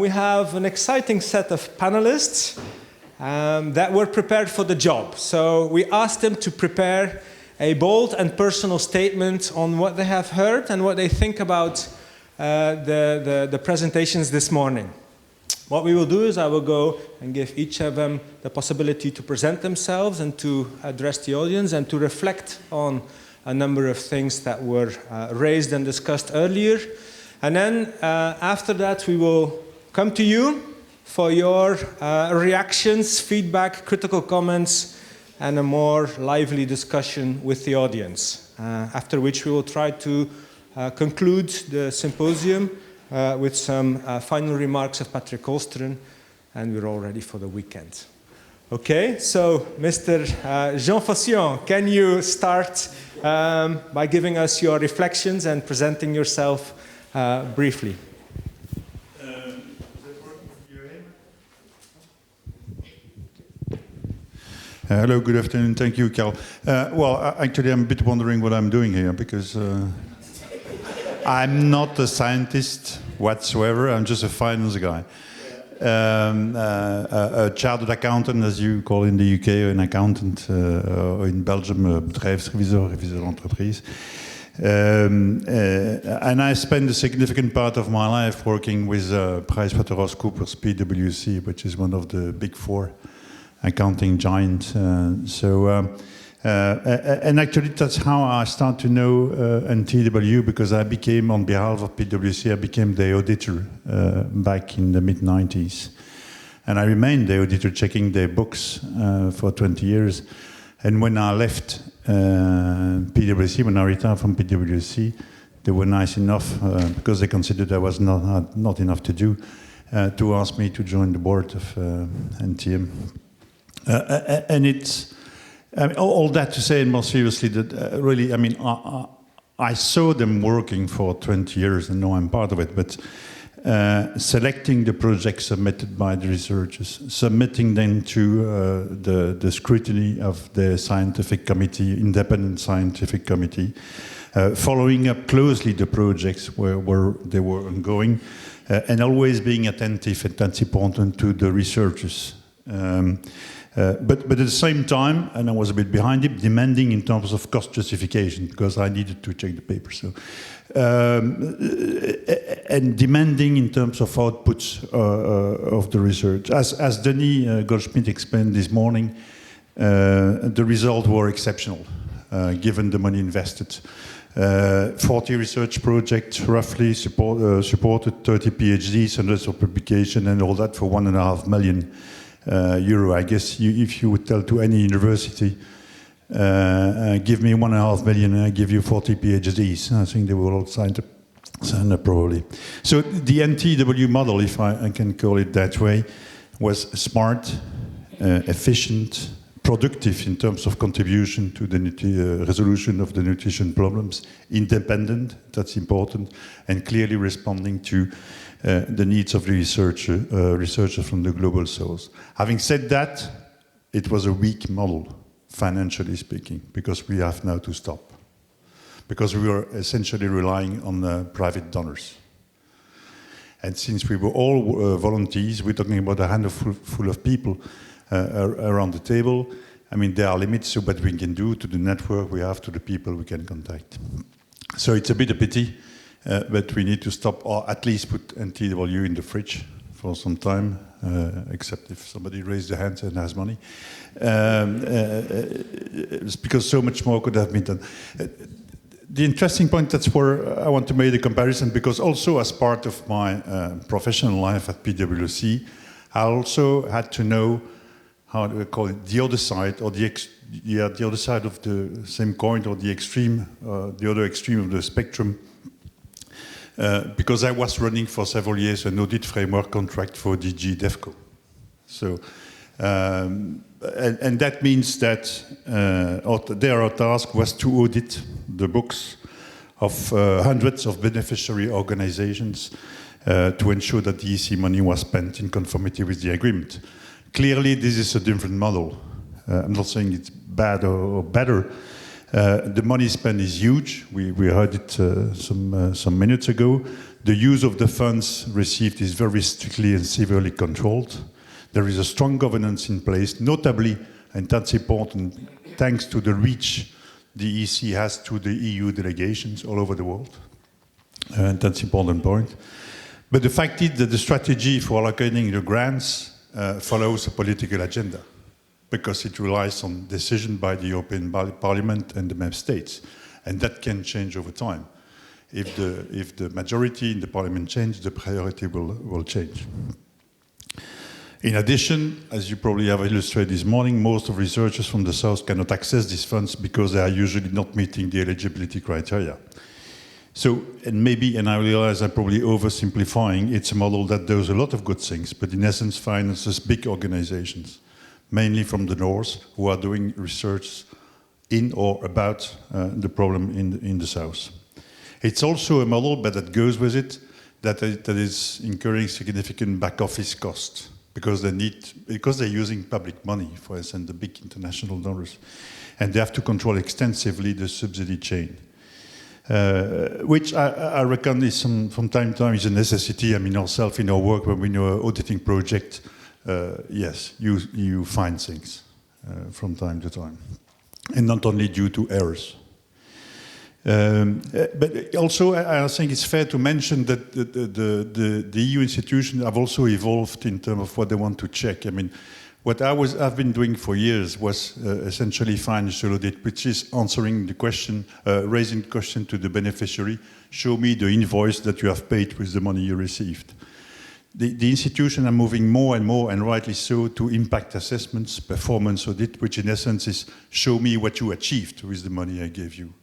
we have an exciting set of panelists that were prepared for the job. So we asked them to prepare a bold and personal statement on what they have heard and what they think about the presentations this morning. What we will do is I will go and give each of them the possibility to present themselves and to address the audience and to reflect on a number of things that were raised and discussed earlier. And then after that we will come to you for your reactions, feedback, critical comments, and a more lively discussion with the audience. After which we will try to conclude the symposium with some final remarks of Patrick Olsteren, and we're all ready for the weekend. Okay, so Mr. Jean Faution, can you start by giving us your reflections and presenting yourself briefly? Hello, good afternoon. Thank you, Carl. Well, actually, I'm a bit wondering what I'm doing here because I'm not a scientist whatsoever. I'm just a finance guy. A chartered accountant, as you call in the UK, an accountant, or in Belgium, a bedrijfsrevisor, revisor d'entreprise. And I spent a significant part of my life working with PricewaterhouseCoopers, PwC, which is one of the big four accounting giants. And actually that's how I started to know NTW, because I became, on behalf of PwC, I became the auditor back in the mid-90s. And I remained the auditor, checking their books for 20 years. And when I left PwC, when I retired from PwC, they were nice enough, because they considered I was not enough to do, to ask me to join the board of NTM. And it's, I mean, all that to say, and more seriously, that really, I mean, I saw them working for 20 years, and now I'm part of it, but selecting the projects submitted by the researchers, submitting them to the scrutiny of the scientific committee, independent scientific committee, following up closely the projects where they were ongoing, and always being attentive, and that's important, to the researchers. But at the same time, and I was a bit behind it, demanding in terms of cost justification, because I needed to check the paper. So, and demanding in terms of outputs of the research. As Denis Goldschmidt explained this morning, the results were exceptional, given the money invested. 40 research projects, roughly, supported 30 PhDs, hundreds of publications, and all that for €1.5 million. I guess if you would tell to any university, give me €1.5 million and I give you 40 PhDs, I think they will all sign up probably. So the NTW model, if I can call it that way, was smart, efficient, productive in terms of contribution to the resolution of the nutrition problems, independent, that's important, and clearly responding to the needs of the researchers from the global source. Having said that, it was a weak model, financially speaking, because we have now to stop. Because we were essentially relying on private donors. And since we were all volunteers, we're talking about a handful of people around the table. I mean, there are limits to what we can do, to the network we have, to the people we can contact. So it's a bit a pity. But we need to stop, or at least put NTW in the fridge for some time, except if somebody raised their hands and has money. It's because so much more could have been done. The interesting point, that's where I want to make the comparison, because also as part of my professional life at PwC, I also had to know, how do we call it, the other side, or the other side of the same coin, or the extreme, the other extreme of the spectrum. Because I was running for several years an audit framework contract for DG DEFCO. So, and that means that their task was to audit the books of hundreds of beneficiary organizations to ensure that the EC money was spent in conformity with the agreement. Clearly, this is a different model. I'm not saying it's bad or better, The money spent is huge. We heard it some minutes ago. The use of the funds received is very strictly and severely controlled. There is a strong governance in place, notably, and that's important, thanks to the reach the EC has to the EU delegations all over the world. And that's an important point. But the fact is that the strategy for allocating the grants follows a political agenda, because it relies on decision by the European Parliament and the member states. And that can change over time. If the majority in the Parliament changes, the priority will change. In addition, as you probably have illustrated this morning, most of researchers from the South cannot access these funds because they are usually not meeting the eligibility criteria. So, and I realize I'm probably oversimplifying, it's a model that does a lot of good things, but in essence finances big organizations, mainly from the north, who are doing research in or about the problem in the south. It's also a model, but that goes with it, that is incurring significant back office costs, because they're using public money, for instance, the big international donors, and they have to control extensively the subsidy chain, which I reckon is from time to time is a necessity. I mean, ourselves in our work, when we know an auditing project, yes, you find things from time to time, and not only due to errors. But also, I think it's fair to mention that the EU institutions have also evolved in terms of what they want to check. I mean, what I've been doing for years was essentially financial audit, which is answering the question, raising the question to the beneficiary, show me the invoice that you have paid with the money you received. The institutions are moving more and more, and rightly so, to impact assessments, performance audit, which in essence is show me what you achieved with the money I gave you.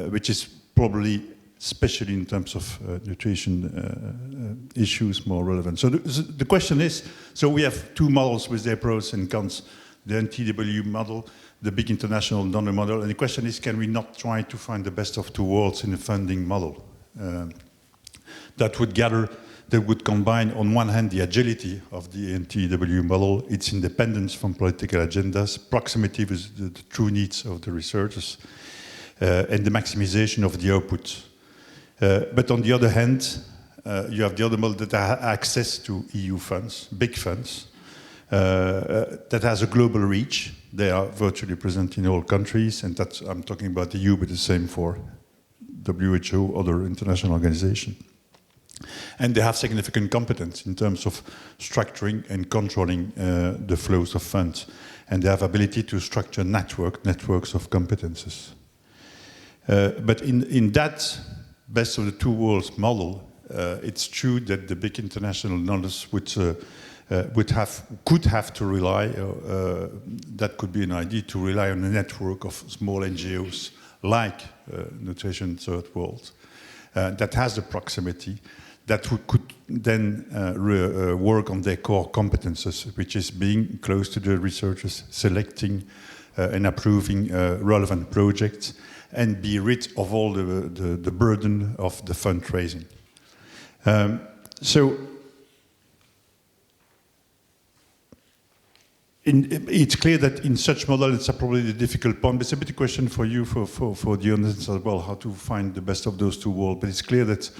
Which is probably, especially in terms of nutrition issues, more relevant. So the question is, so we have two models with their pros and cons, the NTW model, the big international donor model, and the question is, can we not try to find the best of two worlds in a funding model that would combine, on one hand, the agility of the NTW model, its independence from political agendas, proximity with the true needs of the researchers, and the maximization of the output. But on the other hand, you have the other model that has access to EU funds, big funds, that has a global reach. They are virtually present in all countries, and that's, I'm talking about the EU, but the same for WHO, other international organizations. And they have significant competence in terms of structuring and controlling the flows of funds. And they have ability to structure networks of competences. But in that best of the two worlds model, it's true that the big international donors could have to rely, that could be an idea, to rely on a network of small NGOs like Nutrition Third World that has the proximity, that could then work on their core competences, which is being close to the researchers, selecting and approving relevant projects, and be rid of all the burden of the fundraising. So it's clear that in such model, it's probably the difficult point. But it's a bit a question for you, for the audience as well, how to find the best of those two worlds. But it's clear that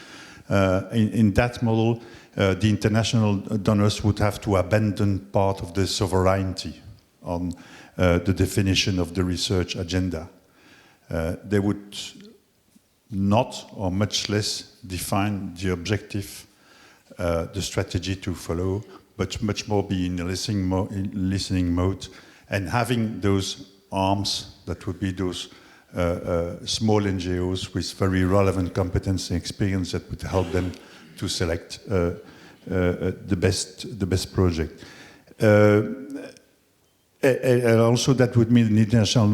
in that model, the international donors would have to abandon part of the sovereignty on the definition of the research agenda. They would not, or much less, define the objective, the strategy to follow, but much more be in a listening mode, and having those arms, that would be those small NGOs with very relevant competence and experience that would help them to select the best project. And also that would mean the international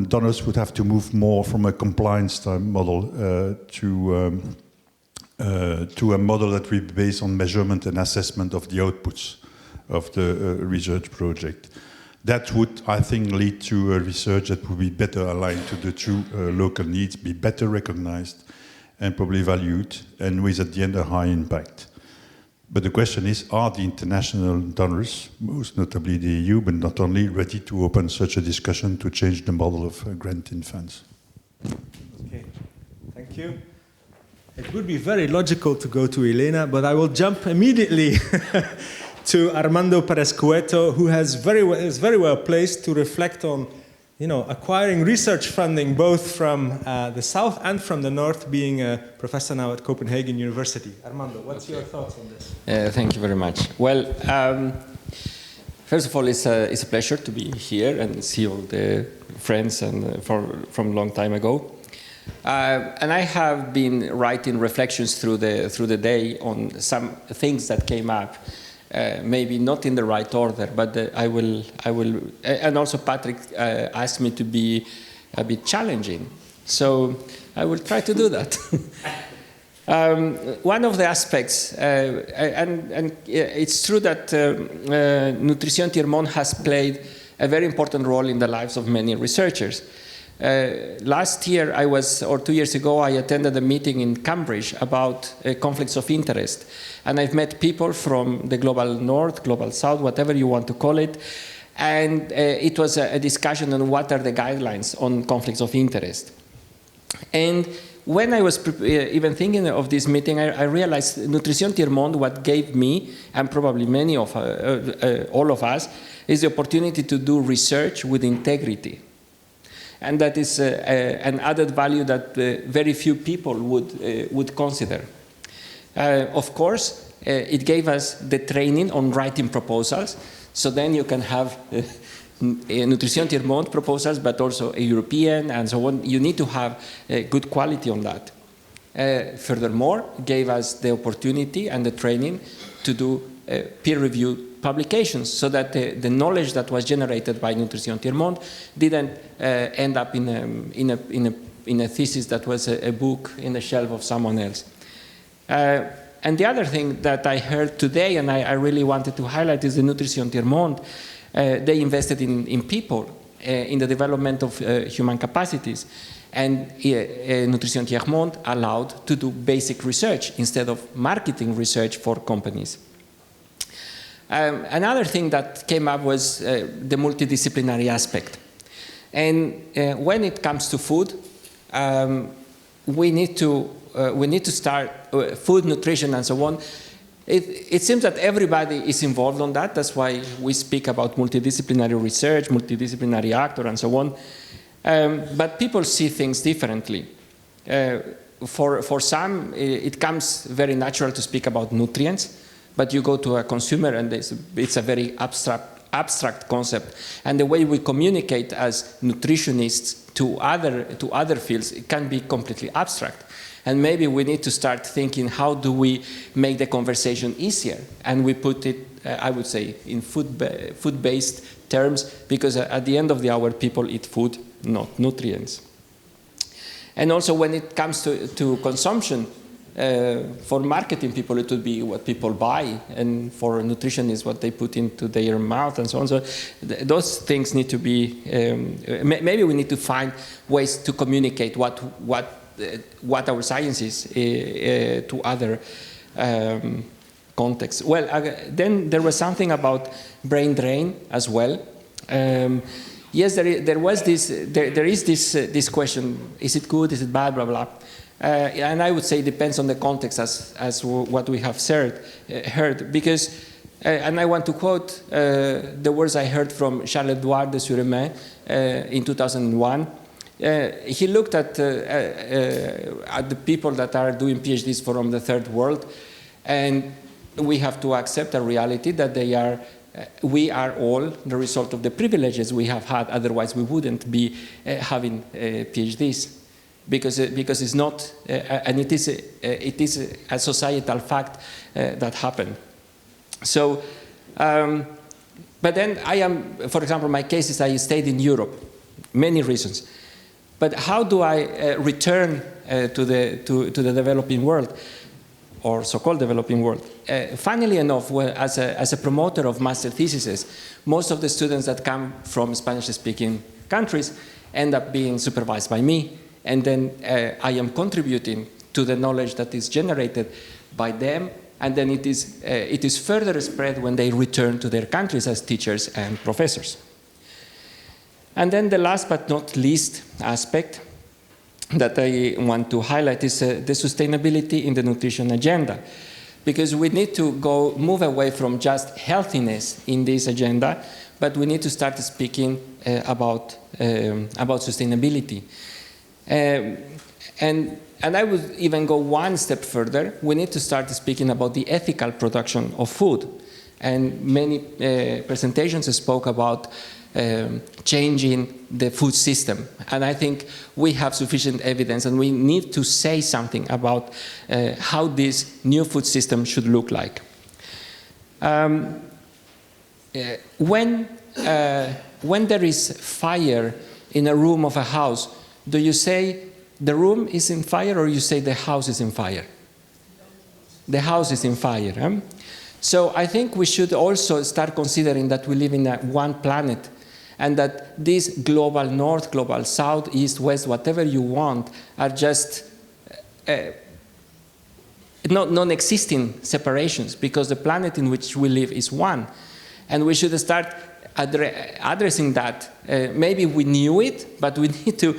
donors would have to move more from a compliance type model to a model that will be based on measurement and assessment of the outputs of the research project. That would, I think, lead to a research that would be better aligned to the true local needs, be better recognized and probably valued, and with at the end a high impact. But the question is, are the international donors, most notably the EU, but not only, ready to open such a discussion to change the model of granting funds? Okay, thank you. It would be very logical to go to Elena, but I will jump immediately to Armando Perez-Cueto, who is very well placed to reflect on, acquiring research funding both from the south and from the north, being a professor now at Copenhagen University. Armando, what's your thoughts on this? Thank you very much. Well, first of all, it's a pleasure to be here and see all the friends and from a long time ago. And I have been writing reflections through the day on some things that came up. Maybe not in the right order, but I will, and also Patrick asked me to be a bit challenging, so I will try to do that. One of the aspects, and it's true that Nutrition Third has played a very important role in the lives of many researchers. Last year, or 2 years ago, I attended a meeting in Cambridge about conflicts of interest. And I've met people from the global north, global south, whatever you want to call it. And it was a discussion on what are the guidelines on conflicts of interest. And when I was even thinking of this meeting, I realized Nutrition Third, what gave me, and probably many of all of us, is the opportunity to do research with integrity. And that is an added value that very few people would consider. Of course, it gave us the training on writing proposals, so then you can have Nutrition Third proposals, but also a European and so on. You need to have good quality on that. Furthermore, gave us the opportunity and the training to do peer-reviewed publications, so that the knowledge that was generated by Nutrition Third didn't end up in a thesis that was a book in the shelf of someone else. And the other thing that I heard today, and I really wanted to highlight, is the Nutrition Third. They invested in people, in the development of human capacities. And Nutrition Third allowed to do basic research instead of marketing research for companies. Another thing that came up was the multidisciplinary aspect. And when it comes to food, we need to start food, nutrition, and so on. It seems that everybody is involved on that. That's why we speak about multidisciplinary research, multidisciplinary actor, and so on. But people see things differently. For some, it comes very natural to speak about nutrients. But you go to a consumer and it's a very abstract concept. And the way we communicate as nutritionists to other fields, it can be completely abstract. And maybe we need to start thinking, how do we make the conversation easier? And we put it, I would say, in food-based terms, because at the end of the hour, people eat food, not nutrients. And also when it comes to consumption, for marketing people, it would be what people buy, and for nutrition is what they put into their mouth and so on. So those things need to be, maybe we need to find ways to communicate what our science is to other contexts. Well, then there was something about brain drain as well. Yes, there is this question: is it good? Is it bad? Blah blah. And I would say it depends on the context, as what we have heard, because, and I want to quote the words I heard from Charles-Edouard de Suremin in 2001. He looked at the people that are doing PhDs from the third world, and we have to accept a reality that we are all the result of the privileges we have had, otherwise we wouldn't be having PhDs. Because it's not, and it is a societal fact that happened. So, but then for example, my case is I stayed in Europe, many reasons. But how do I return to the developing world, or so-called developing world? Funnily enough, as a promoter of master theses, most of the students that come from Spanish-speaking countries end up being supervised by me. And then I am contributing to the knowledge that is generated by them and then it is further spread when they return to their countries as teachers and professors. And then the last but not least aspect that I want to highlight is the sustainability in the nutrition agenda, because we need to move away from just healthiness in this agenda, but we need to start speaking about sustainability. And I would even go one step further. We need to start speaking about the ethical production of food. And many presentations spoke about changing the food system. And I think we have sufficient evidence, and we need to say something about how this new food system should look like. When there is fire in a room of a house, do you say the room is in fire, or you say the house is in fire? The house is in fire. Huh? So I think we should also start considering that we live in one planet, and that this global north, global south, east, west, whatever you want, are just non-existing separations, because the planet in which we live is one. And we should start addressing that. Maybe we knew it, but we need to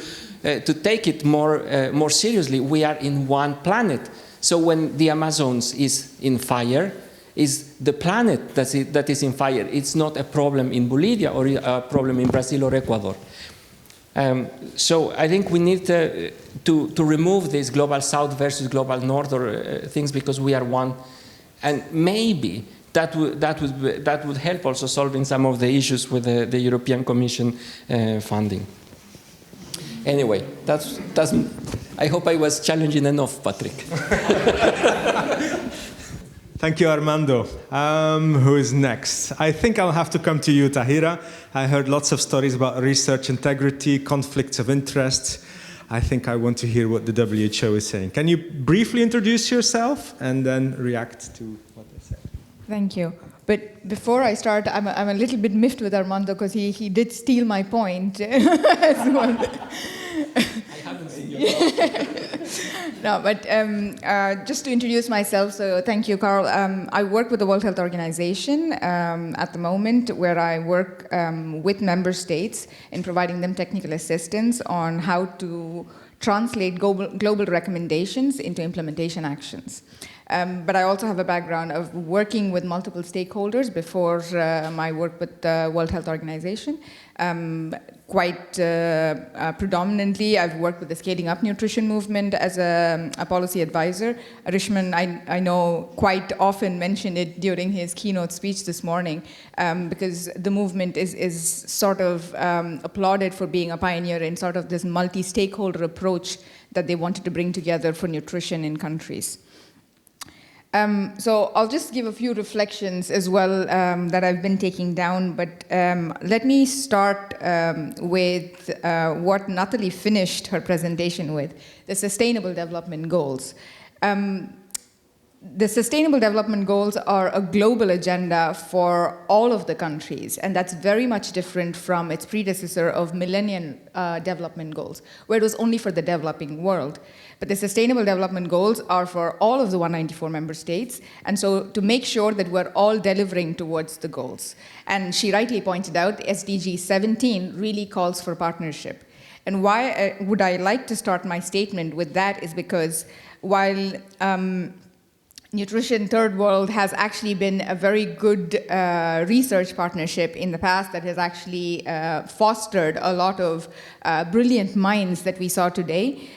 take it more seriously. We are in one planet. So when the Amazons is in fire, is the planet that is in fire. It's not a problem in Bolivia or a problem in Brazil or Ecuador. So I think we need to remove this global south versus global north or things, because we are one. And maybe that would help also solving some of the issues with the European Commission funding. Anyway, I hope I was challenging enough, Patrick. Thank you, Armando. Who is next? I think I'll have to come to you, Tahira. I heard lots of stories about research integrity, conflicts of interest. I think I want to hear what the WHO is saying. Can you briefly introduce yourself and then react to what they said? Thank you. But before I start, I'm a little bit miffed with Armando, because he did steal my point as well. I haven't seen your No, but just to introduce myself, so thank you, Carl. I work with the World Health Organization at the moment, where I work with member states in providing them technical assistance on how to translate global recommendations into implementation actions. But I also have a background of working with multiple stakeholders before my work with the World Health Organization. Quite predominantly, I've worked with the Scaling Up Nutrition movement as a policy advisor. Rishman, I know, quite often mentioned it during his keynote speech this morning, because the movement is sort of applauded for being a pioneer in sort of this multi-stakeholder approach that they wanted to bring together for nutrition in countries. So I'll just give a few reflections as well that I've been taking down, but let me start with what Nathalie finished her presentation with, the Sustainable Development Goals. The Sustainable Development Goals are a global agenda for all of the countries, and that's very much different from its predecessor of Millennium Development Goals, where it was only for the developing world. But the Sustainable Development Goals are for all of the 194 member states, and so to make sure that we're all delivering towards the goals. And she rightly pointed out, SDG 17 really calls for partnership. And why would I like to start my statement with that is because while Nutrition Third World has actually been a very good research partnership in the past that has actually fostered a lot of brilliant minds that we saw today.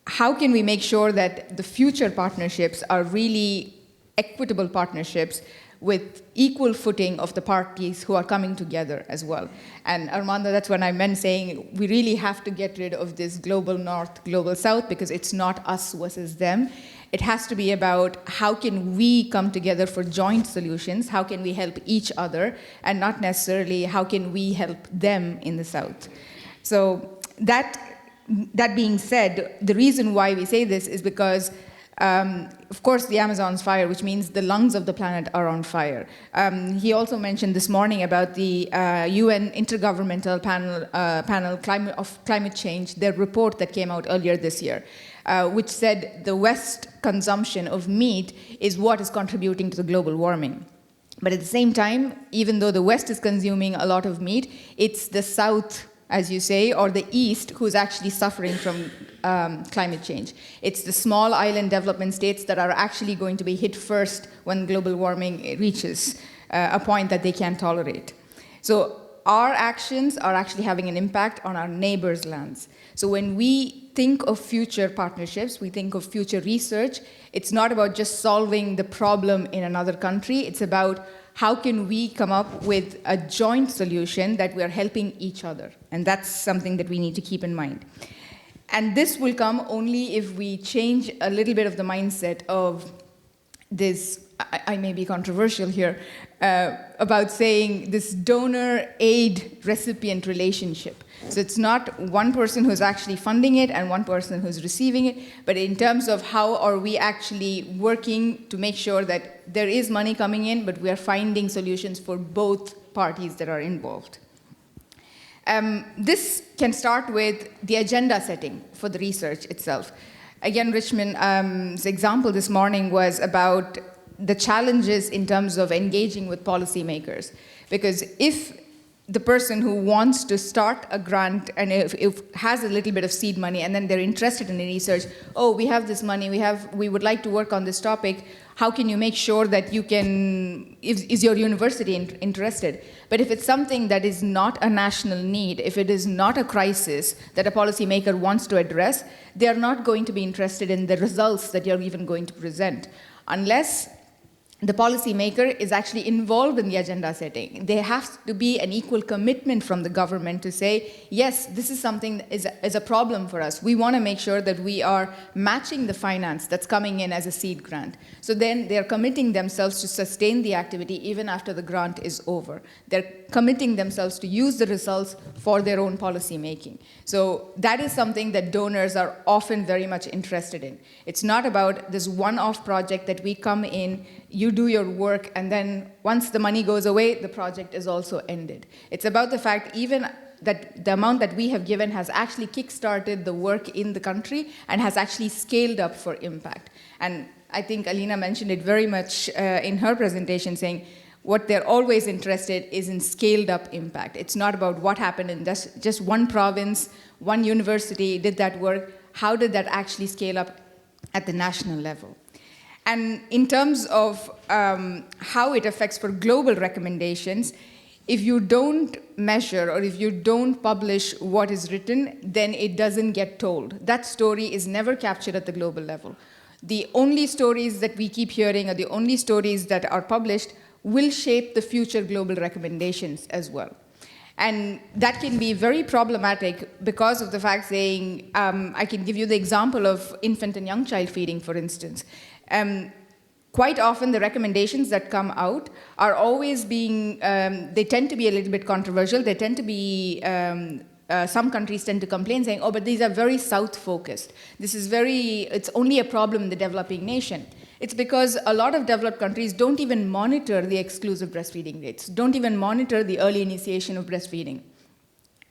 How can we make sure that the future partnerships are really equitable partnerships with equal footing of the parties who are coming together as well? And Armando, that's what I meant saying we really have to get rid of this global north, global south, because it's not us versus them. It has to be about how can we come together for joint solutions, how can we help each other, and not necessarily how can we help them in the south. So that being said, the reason why we say this is because Of course, the Amazon's fire, which means the lungs of the planet are on fire. He also mentioned this morning about the UN Intergovernmental Panel of Climate Change, their report that came out earlier this year, which said the West consumption of meat is what is contributing to the global warming. But at the same time, even though the West is consuming a lot of meat, it's the South, as you say, or the East who's actually suffering from climate change. It's the small island development states that are actually going to be hit first when global warming reaches a point that they can't tolerate. So our actions are actually having an impact on our neighbors' lands. So when we think of future partnerships, we think of future research, it's not about just solving the problem in another country, it's about how can we come up with a joint solution that we are helping each other. And that's something that we need to keep in mind. And this will come only if we change a little bit of the mindset of this, I may be controversial here, about saying this donor-aid-recipient relationship. So it's not one person who's actually funding it and one person who's receiving it, but in terms of how are we actually working to make sure that there is money coming in, but we are finding solutions for both parties that are involved. This can start with the agenda setting for the research itself. Again, Richmond's example this morning was about the challenges in terms of engaging with policymakers. Because if the person who wants to start a grant and if has a little bit of seed money and then they're interested in the research, oh, we have this money, we would like to work on this topic, how can you make sure that you can, is your university interested? But if it's something that is not a national need, if it is not a crisis that a policymaker wants to address, they are not going to be interested in the results that you're even going to present, unless the policymaker is actually involved in the agenda setting. There has to be an equal commitment from the government to say, yes, this is something that is a problem for us. We want to make sure that we are matching the finance that's coming in as a seed grant. So then they're committing themselves to sustain the activity even after the grant is over. They're committing themselves to use the results for their own policy making. So that is something that donors are often very much interested in. It's not about this one-off project that we come in, you do your work, and then once the money goes away, the project is also ended. It's about the fact even that the amount that we have given has actually kick-started the work in the country and has actually scaled up for impact. And I think Alina mentioned it very much in her presentation, saying what they're always interested is in scaled up impact. It's not about what happened in just one province, one university did that work. How did that actually scale up at the national level? And in terms of how it affects for global recommendations, if you don't measure or if you don't publish what is written, then it doesn't get told. That story is never captured at the global level. The only stories that we keep hearing or the only stories that are published will shape the future global recommendations as well. And that can be very problematic because of the fact saying, I can give you the example of infant and young child feeding, for instance. Quite often the recommendations that come out are always being, they tend to be a little bit controversial. They tend to be, some countries tend to complain saying, oh, but these are very South-focused. It's only a problem in the developing nation. It's because a lot of developed countries don't even monitor the exclusive breastfeeding rates, don't even monitor the early initiation of breastfeeding.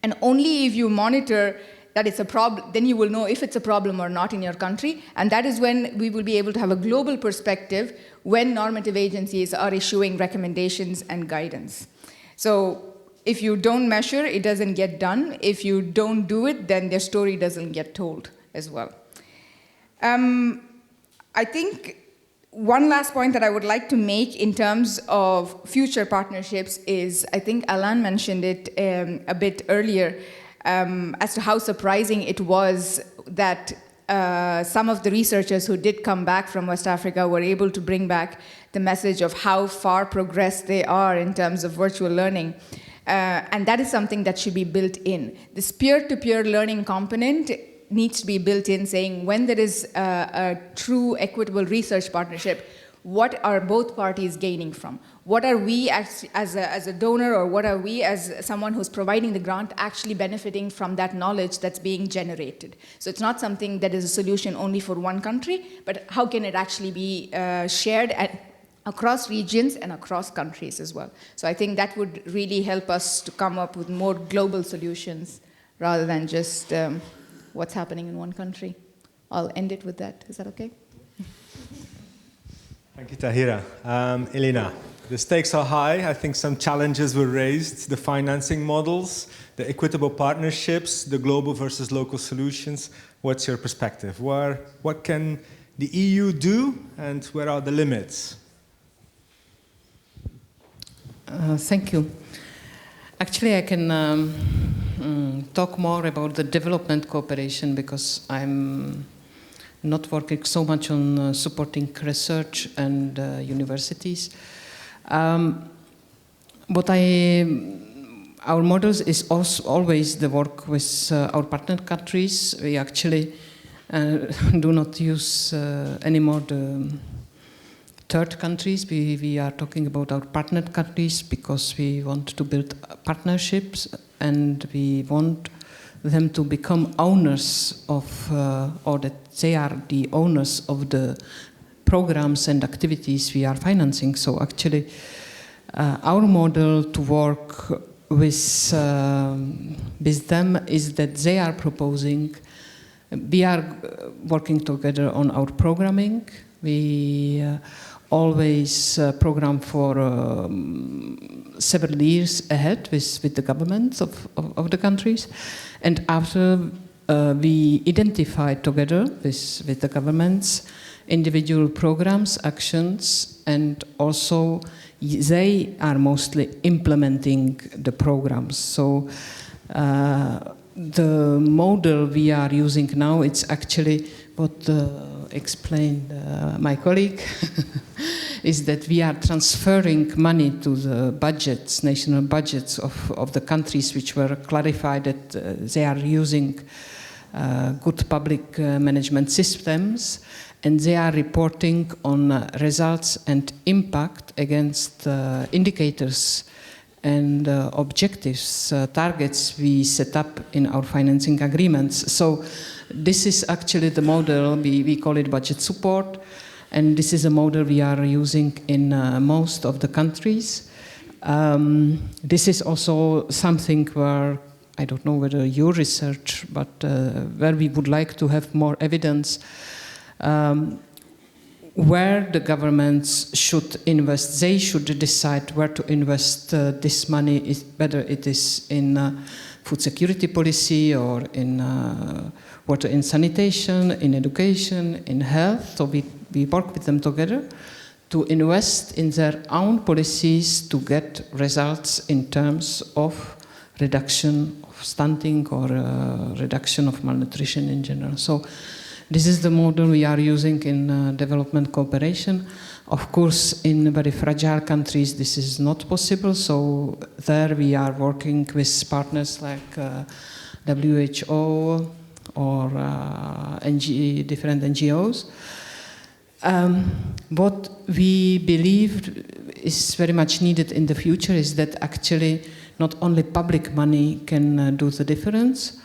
And only if you monitor that it's a problem, then you will know if it's a problem or not in your country, and that is when we will be able to have a global perspective when normative agencies are issuing recommendations and guidance. So if you don't measure, it doesn't get done. If you don't do it, then their story doesn't get told as well. I think one last point that I would like to make in terms of future partnerships is, I think Alain mentioned it a bit earlier, as to how surprising it was that some of the researchers who did come back from West Africa were able to bring back the message of how far progressed they are in terms of virtual learning. And that is something that should be built in. This peer-to-peer learning component needs to be built in, saying when there is a true equitable research partnership, what are both parties gaining from? What are we as a donor, or what are we as someone who's providing the grant actually benefiting from that knowledge that's being generated? So it's not something that is a solution only for one country, but how can it actually be shared across regions and across countries as well? So I think that would really help us to come up with more global solutions rather than just what's happening in one country. I'll end it with that. Is that okay? Thank you, Tahira. Elena, the stakes are high. I think some challenges were raised: the financing models, the equitable partnerships, the global versus local solutions. What's your perspective? What can the EU do, and where are the limits? Thank you. Actually, I can talk more about the development cooperation, because I'm not working so much on supporting research and universities. But our models is also always the work with our partner countries. We actually do not use anymore the third countries. We are talking about our partner countries, because we want to build partnerships, and we want them to become owners of, or that they are the owners of the programs and activities we are financing. So actually, our model to work with them is that they are proposing, we are working together on our programming. We always program for several years ahead with the governments of the countries. And after we identify together with the governments individual programs, actions, and also they are mostly implementing the programs. So the model we are using now, it's actually what explained my colleague, is that we are transferring money to the budgets, national budgets of the countries which were clarified that they are using good public management systems, and they are reporting on results and impact against indicators and objectives, targets we set up in our financing agreements. So this is actually the model, we call it budget support, and this is a model we are using in most of the countries. This is also something where, I don't know whether your research, but where we would like to have more evidence where the governments should invest. They should decide where to invest this money, whether it is in food security policy or in water and sanitation, in education, in health. So we work with them together to invest in their own policies to get results in terms of reduction of stunting or reduction of malnutrition in general. So this is the model we are using in development cooperation. Of course, in very fragile countries, this is not possible. So there we are working with partners like WHO or different NGOs. What we believe is very much needed in the future is that actually not only public money can do the difference.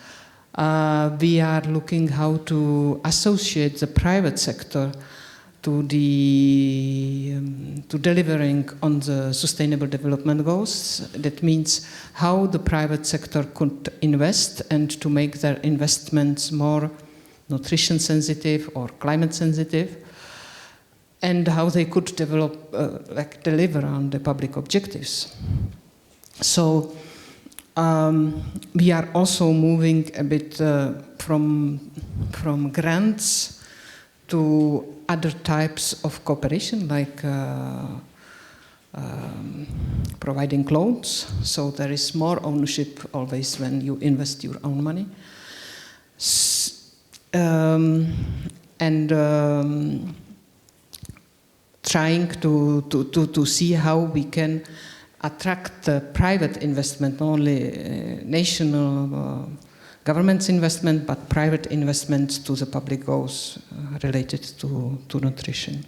We are looking how to associate the private sector to delivering on the sustainable development goals. That means how the private sector could invest and to make their investments more nutrition sensitive or climate sensitive, and how they could deliver on the public objectives. So we are also moving a bit from grants to other types of cooperation, like providing loans. So there is more ownership always when you invest your own money. Trying to see how we can attract private investment, not only national government's investment, but private investments to the public goals related to nutrition.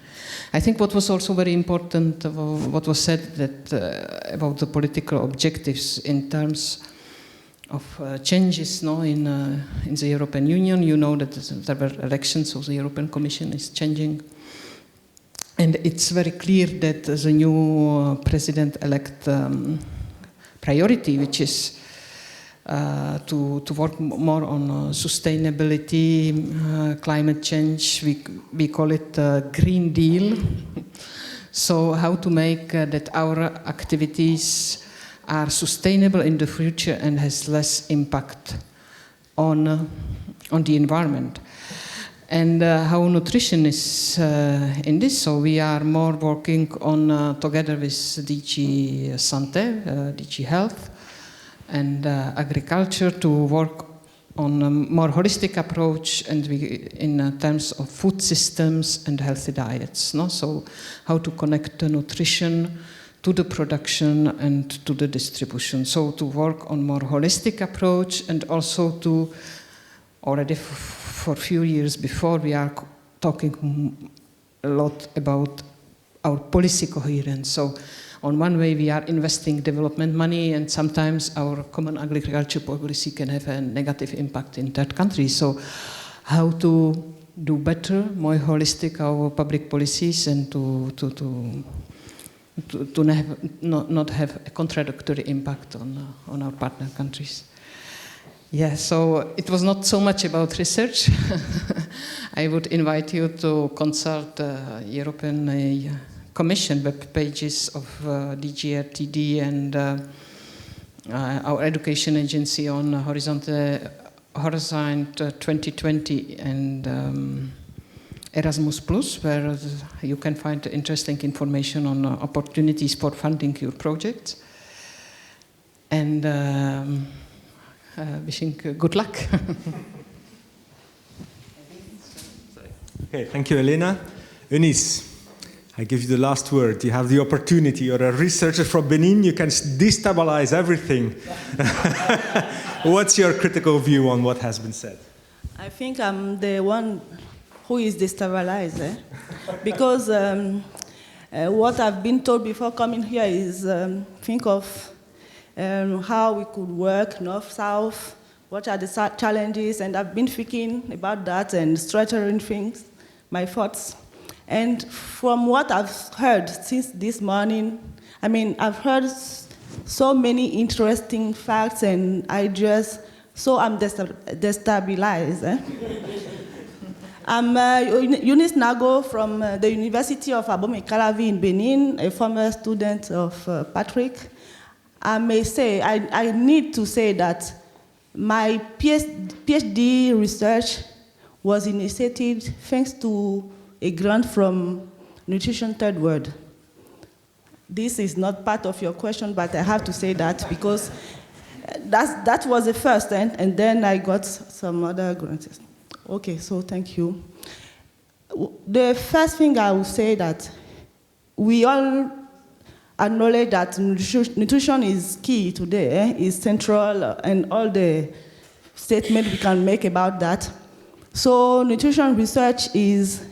I think what was also very important, what was said that about the political objectives in terms of changes in the European Union. You know that there were elections, so the European Commission is changing. And it's very clear that the new president-elect priority, which is to work more on sustainability, climate change, we call it Green Deal. So how to make that our activities are sustainable in the future and has less impact on the environment. And how nutrition is in this, so we are more working on, together with DG Santé, DG Health, and agriculture to work on a more holistic approach and in terms of food systems and healthy diets. No? So how to connect the nutrition to the production and to the distribution. So to work on more holistic approach and also to already for a few years before we are talking a lot about our policy coherence. So on one way we are investing development money and sometimes our common agriculture policy can have a negative impact in third countries. So how to do better, more holistic our public policies and to not have a contradictory impact on our partner countries. Yeah, so it was not so much about research. I would invite you to consult European Commission web pages of DGRTD and our education agency on Horizon 2020 and Erasmus Plus, where you can find interesting information on opportunities for funding your projects. And wishing good luck. Okay, thank you, Elena. Eunice, I give you the last word. You have the opportunity. You're a researcher from Benin. You can destabilize everything. What's your critical view on what has been said? I think I'm the one who is destabilized, because what I've been told before coming here is think of how we could work north-south, what are the challenges, and I've been thinking about that and structuring things, my thoughts. And from what I've heard since this morning, I mean, I've heard so many interesting facts and ideas, so I'm destabilized. I'm Eunice Nago from the University of Abomey-Calavi in Benin, a former student of Patrick. I may say, I need to say that my PhD research was initiated thanks to a grant from Nutrition Third World. This is not part of your question, but I have to say that because that was the first, and then I got some other grants. Okay, so thank you. The first thing I will say that we all acknowledge that nutrition is key today, is central, and all the statements we can make about that. So nutrition research is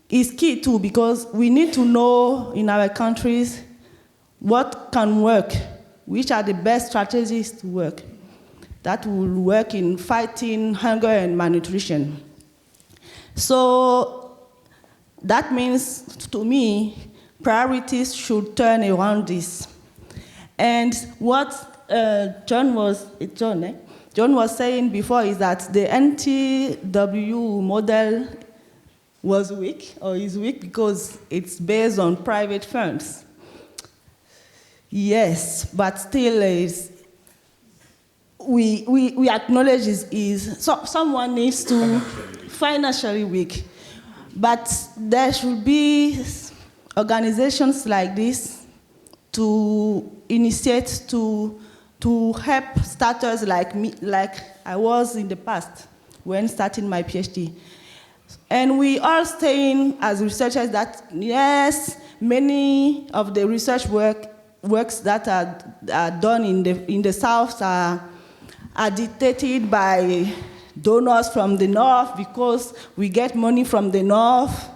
key too, because we need to know in our countries what can work, which are the best strategies to work, that will work in fighting hunger and malnutrition. So that means, to me, priorities should turn around this. And what John was saying before is that the NTW model was weak, or is weak, because it's based on private firms. Yes, but still we acknowledge someone needs to financially weak. But there should be organizations like this to initiate, to help starters like me, like I was in the past when starting my PhD. And we are saying as researchers that yes, many of the research works that are done in the South are are dictated by donors from the north because we get money from the north.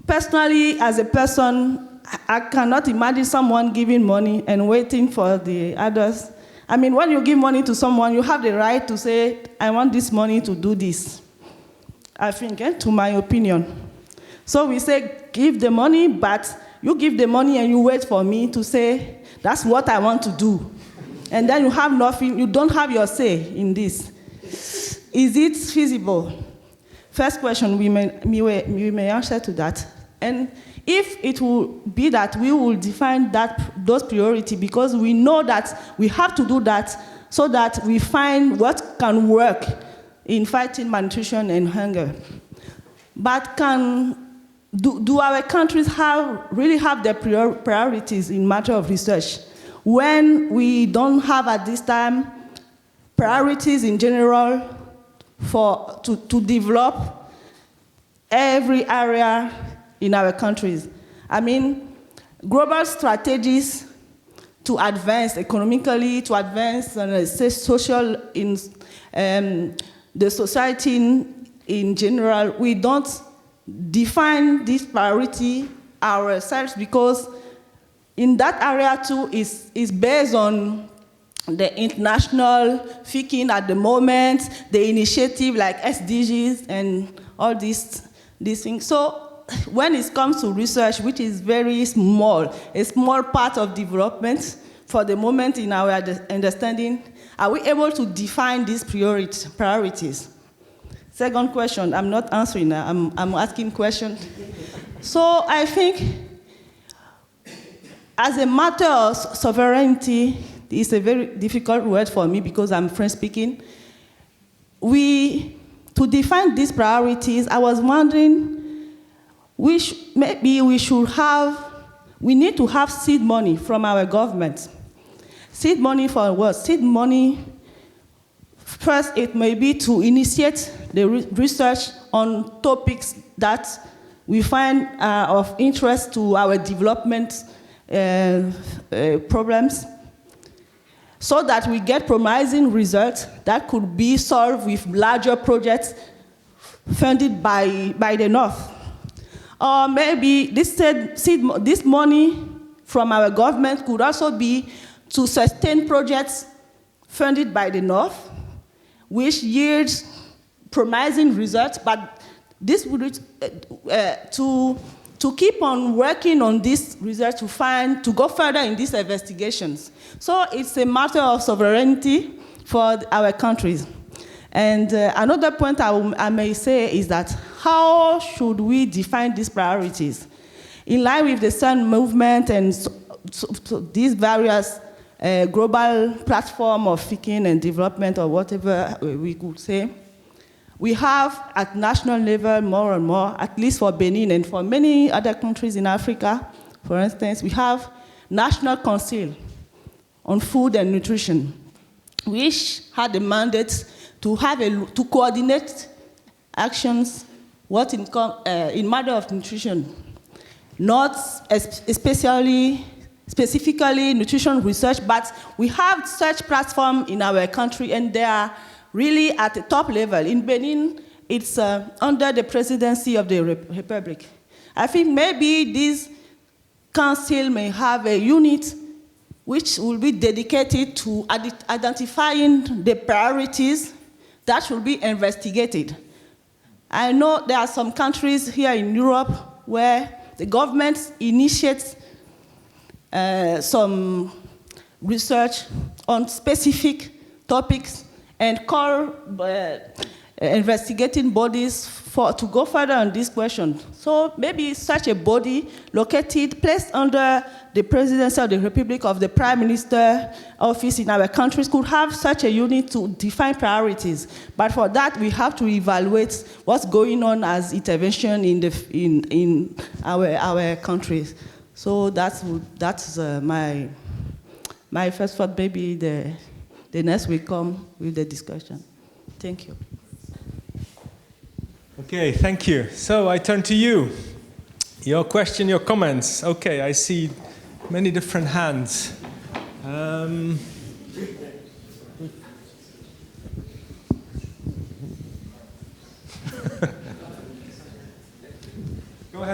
Personally, as a person, I cannot imagine someone giving money and waiting for the others. I mean, when you give money to someone, you have the right to say, I want this money to do this. I think, to my opinion. So we say, give the money, but you give the money and you wait for me to say, that's what I want to do. And then you have nothing, you don't have your say in this. Is it feasible? First question, we may answer to that. And if it will be that we will define those priorities, because we know that we have to do that so that we find what can work in fighting malnutrition and hunger. But do our countries really have their priorities in matter of research when we don't have at this time priorities in general to develop every area in our countries? I mean, global strategies to advance economically, to advance social in the society in general. We don't define this priority ourselves because in that area too is based on the international thinking at the moment, the initiative like SDGs and all these things. So when it comes to research, which is very small, a small part of development for the moment in our understanding, are we able to define these priorities? Second question, I'm not answering now, I'm asking questions. So I think as a matter of sovereignty, it's a very difficult word for me because I'm French speaking. To define these priorities, I was wondering, maybe we need to have seed money from our government. Seed money for what? Seed money, first it may be to initiate the research on topics that we find of interest to our development problems, so that we get promising results that could be solved with larger projects funded by the North. Or maybe this money from our government could also be to sustain projects funded by the North, which yields promising results, but this would to keep on working on this research to go further in these investigations. So it's a matter of sovereignty for our countries. And another point I may say is that how should we define these priorities? In line with the Sun movement and these various global platform of thinking and development or whatever we could say, we have at national level more and more, at least for Benin and for many other countries in Africa, for instance, we have National Council on Food and Nutrition, which had a mandate to coordinate actions in matter of nutrition, not specifically nutrition research, but we have such platform in our country, and they are really at the top level. In Benin, it's under the presidency of the Republic. I think maybe this council may have a unit which will be dedicated to identifying the priorities that should be investigated. I know there are some countries here in Europe where the government initiates some research on specific topics and call investigating bodies to go further on this question. So maybe such a body placed under the presidency of the Republic of the Prime Minister office in our countries could have such a unit to define priorities. But for that, we have to evaluate what's going on as intervention in our countries. So that's my first thought. Maybe the next will come with the discussion. Thank you. Okay, thank you. So I turn to you. Your question, your comments. Okay, I see many different hands.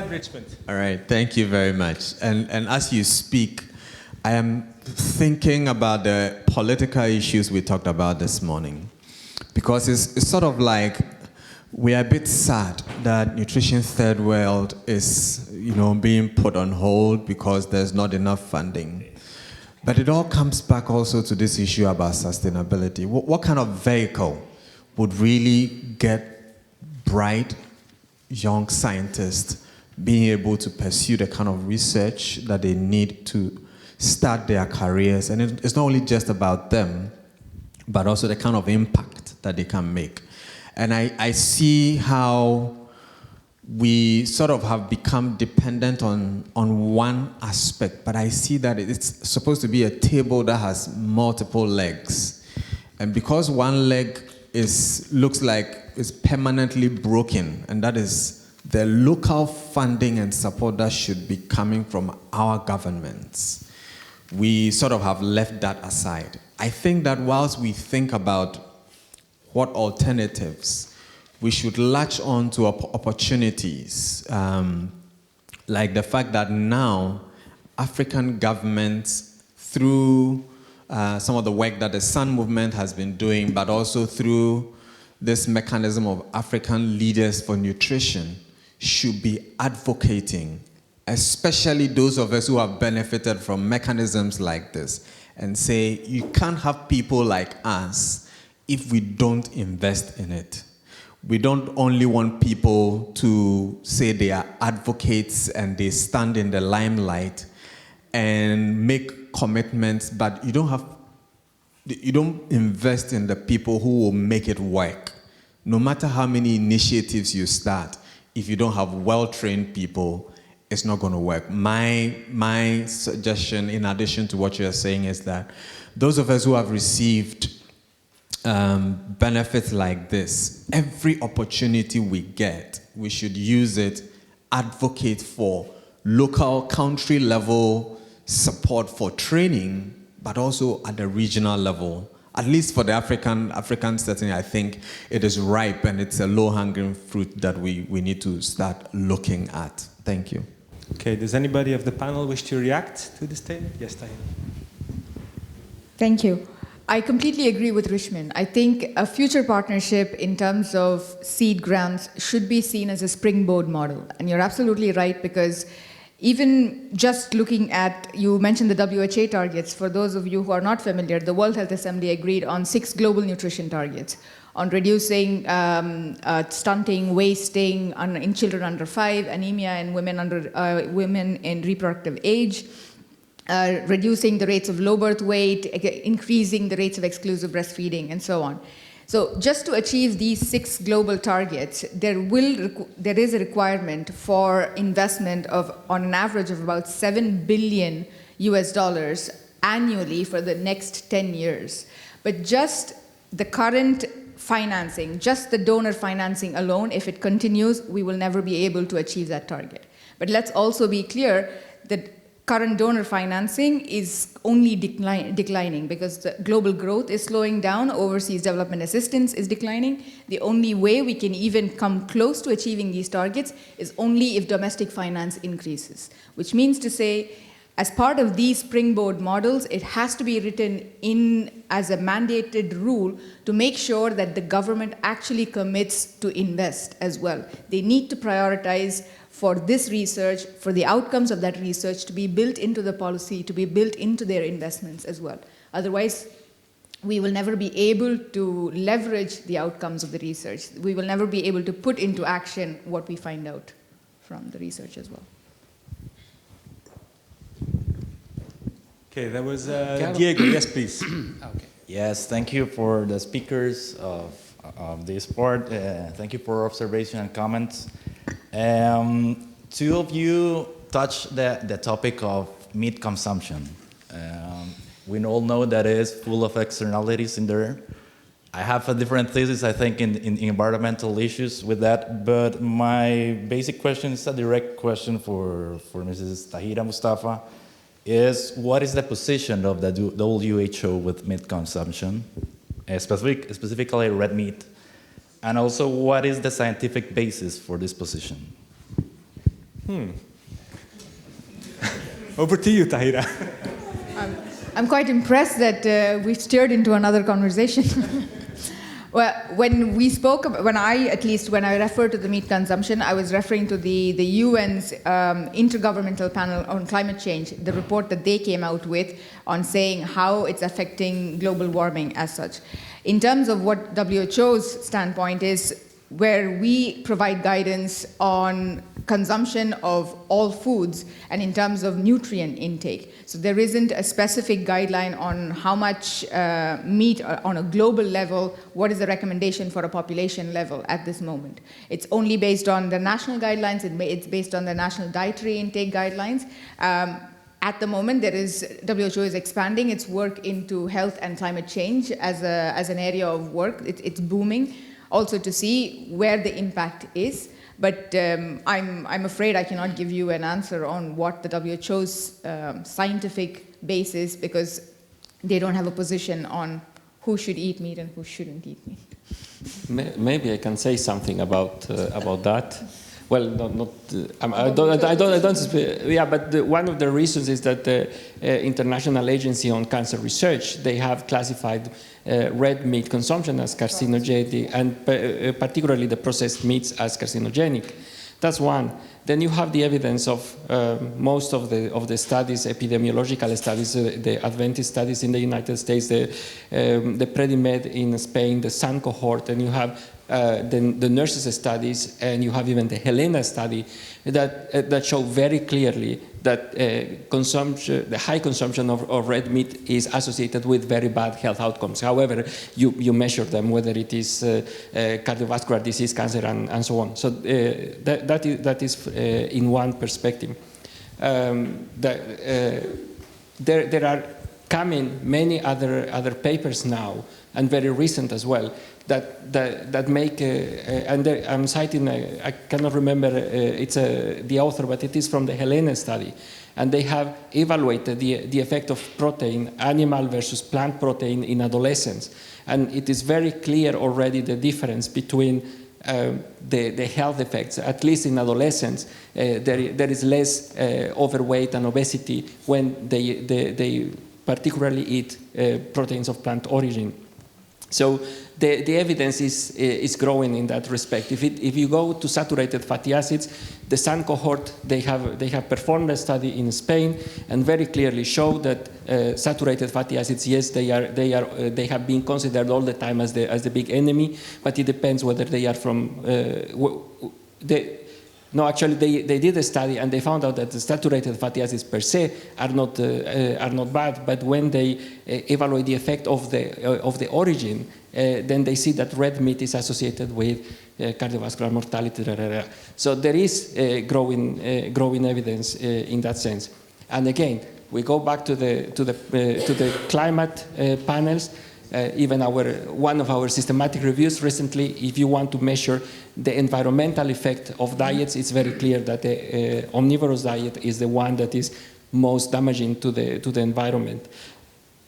ahead, Richmond. All right, thank you very much. And as you speak, I am thinking about the political issues we talked about this morning. Because it's sort of like we are a bit sad that Nutrition Third World is, being put on hold because there's not enough funding. But it all comes back also to this issue about sustainability. What kind of vehicle would really get bright young scientists being able to pursue the kind of research that they need to start their careers? And it's not only just about them, but also the kind of impact that they can make. And I see how we sort of have become dependent on one aspect, but I see that it's supposed to be a table that has multiple legs. And because one leg looks like it's permanently broken, and that is the local funding and support that should be coming from our governments, we sort of have left that aside. I think that whilst we think about what alternatives, we should latch on to opportunities, like the fact that now African governments, through some of the work that the Sun Movement has been doing, but also through this mechanism of African leaders for nutrition, should be advocating, especially those of us who have benefited from mechanisms like this, and say, you can't have people like us if we don't invest in it. We don't only want people to say they are advocates and they stand in the limelight and make commitments, but you don't invest in the people who will make it work. No matter how many initiatives you start, if you don't have well-trained people, it's not going to work. My suggestion, in addition to what you're saying, is that those of us who have received benefits like this, every opportunity we get, we should use it, advocate for local country level support for training, but also at the regional level. At least for the African setting, I think it is ripe and it's a low-hanging fruit that we need to start looking at. Thank you. Okay, does anybody of the panel wish to react to this statement? Yes, Tahir. Thank you. I completely agree with Richmond. I think a future partnership in terms of seed grants should be seen as a springboard model. And you're absolutely right, because even just looking at, you mentioned the WHO targets. For those of you who are not familiar, the World Health Assembly agreed on 6 global nutrition targets on reducing stunting, wasting in children under 5, anemia in women in reproductive age, reducing the rates of low birth weight, increasing the rates of exclusive breastfeeding, and so on. So just to achieve these 6 global targets, there is a requirement for investment of, on an average of about $7 billion US annually for the next 10 years. But just the current financing, just the donor financing alone, if it continues, we will never be able to achieve that target. But let's also be clear that current donor financing is only declining because the global growth is slowing down, overseas development assistance is declining. The only way we can even come close to achieving these targets is only if domestic finance increases, which means to say, as part of these springboard models, it has to be written in as a mandated rule to make sure that the government actually commits to invest as well. They need to prioritize for this research, for the outcomes of that research to be built into the policy, to be built into their investments as well. Otherwise, we will never be able to leverage the outcomes of the research. We will never be able to put into action what we find out from the research as well. Okay, that was Diego. Yes, please. Okay. Yes, thank you for the speakers of this part. Thank you for observation and comments. Two of you touched the topic of meat consumption. We all know that it is full of externalities in there. I have a different thesis, I think, in environmental issues with that, but my basic question is a direct question for Mrs. Tahira Mustafa, is what is the position of the WHO with meat consumption, specifically red meat? And also, what is the scientific basis for this position? Over to you, Tahira. I'm quite impressed that we've steered into another conversation. Well, when I refer to the meat consumption, I was referring to the UN's Intergovernmental Panel on Climate Change, the report that they came out with on saying how it's affecting global warming as such. In terms of what WHO's standpoint is, where we provide guidance on consumption of all foods and in terms of nutrient intake. So there isn't a specific guideline on how much meat on a global level, what is the recommendation for a population level at this moment. It's only based on the national guidelines, it's based on the national dietary intake guidelines. At the moment, WHO is expanding its work into health and climate change as an area of work. It's booming. Also to see where the impact is. But I'm afraid I cannot give you an answer on what the WHO's scientific base is, because they don't have a position on who should eat meat and who shouldn't eat meat. Maybe I can say something about that. Well, I don't. Yeah, but one of the reasons is that the International Agency on Cancer Research, they have classified red meat consumption as carcinogenic, and particularly the processed meats as carcinogenic. That's one. Then you have the evidence of most of the studies, epidemiological studies, the Adventist studies in the United States, the Predimed in Spain, the Sun cohort, and you have the nurses' studies, and you have even the Helena study that show very clearly that the high consumption of red meat is associated with very bad health outcomes. However, you measure them, whether it is cardiovascular disease, cancer, and so on. So that is in one perspective. There are coming many other papers now, and very recent as well, that make, and I'm citing, I cannot remember the author, but it is from the Helena study, and they have evaluated the effect of protein, animal versus plant protein in adolescents, and it is very clear already the difference between the health effects. At least in adolescents, there is less overweight and obesity when they particularly eat proteins of plant origin. So the evidence is growing in that respect. If you go to saturated fatty acids, the Sun cohort, they have performed a study in Spain and very clearly show that saturated fatty acids, yes, they have been considered all the time as the big enemy, but it depends whether they are from no, actually, they did a study and they found out that the saturated fatty acids per se are not bad, but when they evaluate the effect of the origin, then they see that red meat is associated with cardiovascular mortality. So there is growing evidence in that sense. And again, we go back to the climate panels. Even one of our systematic reviews recently, if you want to measure the environmental effect of diets, it's very clear that the omnivorous diet is the one that is most damaging to the environment.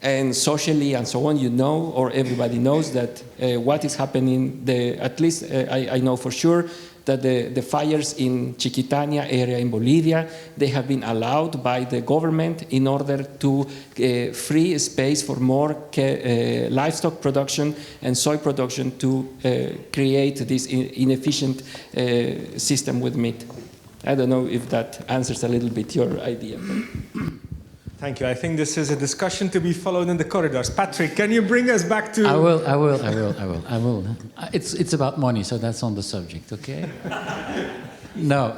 And socially and so on, you know, or everybody knows that what is happening, at least I know for sure, that the fires in Chiquitania area in Bolivia, they have been allowed by the government in order to free space for more livestock production and soy production to create this inefficient system with meat. I don't know if that answers a little bit your idea. Thank you. I think this is a discussion to be followed in the corridors. Patrick, can you bring us back to... I will. It's about money, so that's on the subject, okay? No,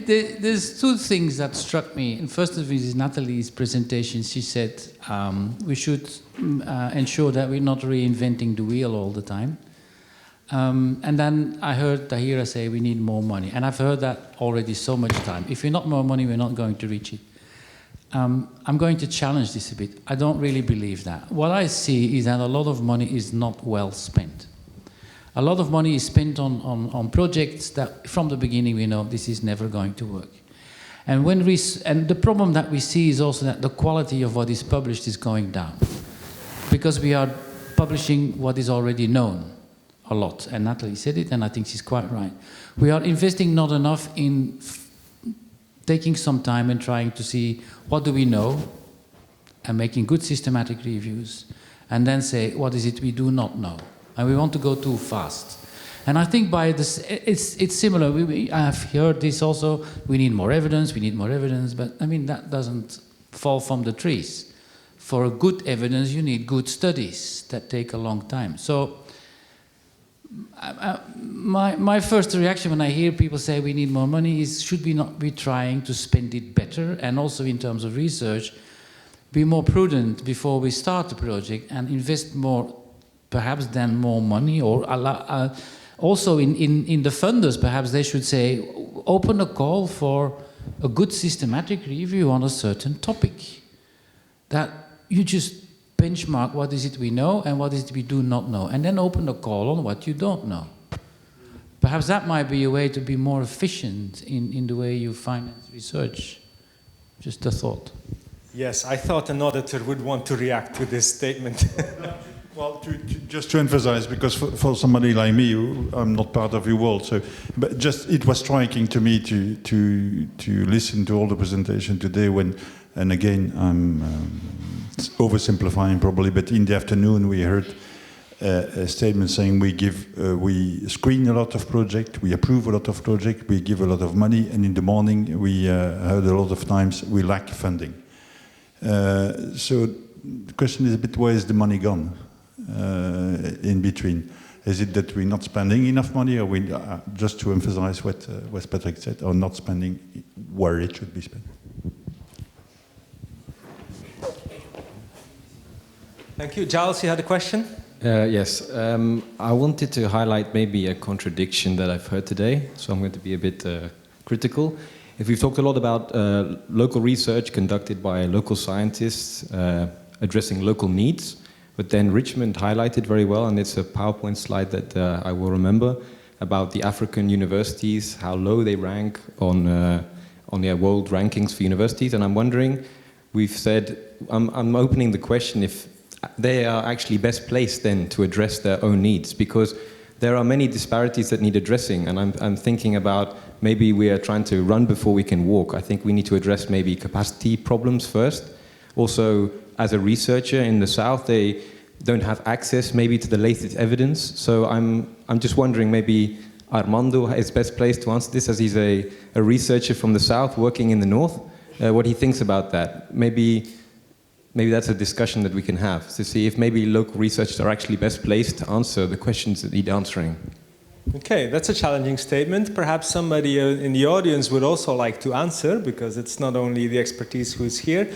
there's two things that struck me. And first of all is Natalie's presentation. She said we should ensure that we're not reinventing the wheel all the time. And then I heard Tahira say we need more money. And I've heard that already so much time. If we're not more money, we're not going to reach it. I'm going to challenge this a bit. I don't really believe that. What I see is that a lot of money is not well spent. A lot of money is spent on projects that from the beginning we know this is never going to work. And the problem that we see is also that the quality of what is published is going down. Because we are publishing what is already known a lot. And Natalie said it, and I think she's quite right. We are investing not enough in taking some time and trying to see what do we know, and making good systematic reviews, and then say what is it we do not know, and we want to go too fast. And I think by this, it's similar. I have heard this also. We need more evidence. We need more evidence. But I mean that doesn't fall from the trees. For good evidence, you need good studies that take a long time. So my first reaction when I hear people say we need more money is, should we not be trying to spend it better, and also in terms of research, be more prudent before we start the project and invest more, perhaps than more money, or also in the funders, perhaps they should say, open a call for a good systematic review on a certain topic. That you just benchmark what is it we know and what is it we do not know, and then open a call on what you don't know. Perhaps that might be a way to be more efficient in the way you finance research. Just a thought. Yes, I thought an auditor would want to react to this statement. Well, just to emphasize, because for somebody like me, I'm not part of your world, so, but just it was striking to me to listen to all the presentation today when, and again, I'm oversimplifying probably, but in the afternoon we heard a statement saying we screen a lot of projects, we approve a lot of projects, we give a lot of money, and in the morning we heard a lot of times we lack funding. So the question is a bit, where is the money gone? In between, is it that we're not spending enough money, or we just to emphasize what Patrick said, or not spending where it should be spent? Thank you. Giles, you had a question? Yes. I wanted to highlight maybe a contradiction that I've heard today, so I'm going to be a bit critical. If we've talked a lot about local research conducted by local scientists addressing local needs, but then Richmond highlighted very well, and it's a PowerPoint slide that I will remember, about the African universities, how low they rank on their world rankings for universities. And I'm wondering, we've said, I'm opening the question if they are actually best placed then to address their own needs, because there are many disparities that need addressing, and I'm thinking about maybe we are trying to run before we can walk. I think we need to address maybe capacity problems first. Also, as a researcher in the South, they don't have access maybe to the latest evidence. So I'm just wondering, maybe Armando is best placed to answer this, as he's a researcher from the South working in the North, what he thinks about that. Maybe that's a discussion that we can have to see if maybe local researchers are actually best placed to answer the questions that need answering. Okay, that's a challenging statement. Perhaps somebody in the audience would also like to answer, because it's not only the expertise who is here.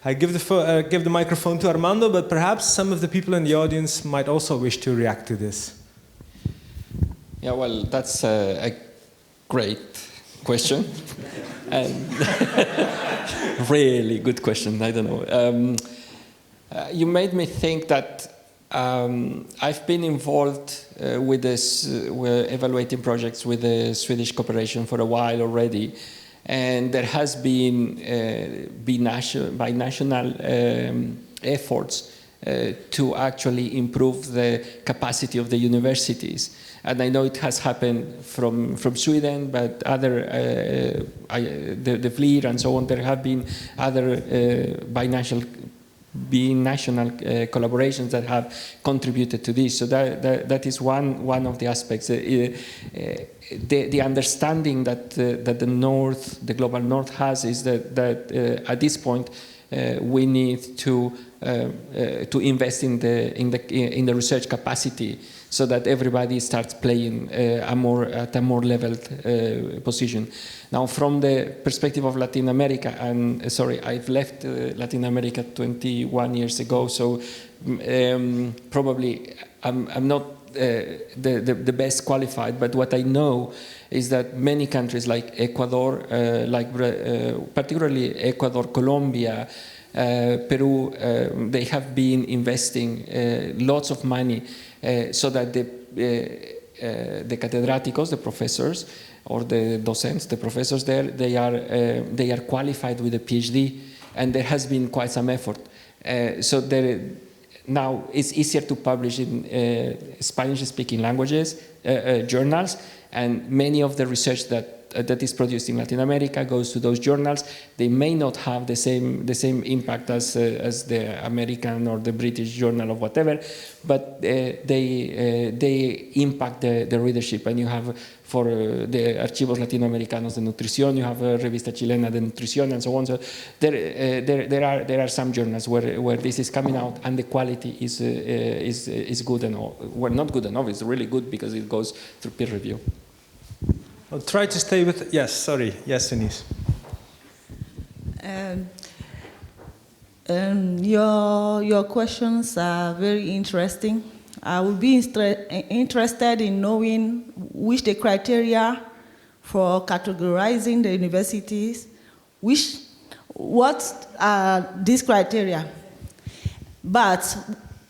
I give the microphone to Armando, but perhaps some of the people in the audience might also wish to react to this. Yeah, well, that's a great question. And really good question, I don't know. You made me think that I've been involved with this, evaluating projects with the Swedish cooperation for a while already. And there has been binational efforts to actually improve the capacity of the universities. And I know it has happened from Sweden, but other, the FLIR and so on, there have been other binational collaborations that have contributed to this. So that is one of the aspects. The understanding that the North, the global North has, is that at this point we need to invest in the research capacity, so that everybody starts playing at a more leveled position. Now, from the perspective of Latin America, and sorry, I've left Latin America 21 years ago, so probably I'm not the best qualified, but what I know is that many countries like Ecuador, particularly Ecuador, Colombia, Peru, they have been investing lots of money so that the catedráticos, the professors, or the docents, the professors there, they are qualified with a PhD, and there has been quite some effort. So now it's easier to publish in Spanish-speaking languages, journals, and many of the research that that is produced in Latin America goes to those journals. They may not have the same impact as the American or the British journal or whatever, but they impact the readership. And you have for the Archivos Latinoamericanos de Nutrición, you have Revista Chilena de Nutrición, and so on. So there are some journals where this is coming out, and the quality is good enough. Well, not good enough. It's really good because it goes through peer review. I'll try to stay with. Yes, sorry. Yes, Denise. Your questions are very interesting. I would be interested in knowing which the criteria for categorizing the universities, what are these criteria? But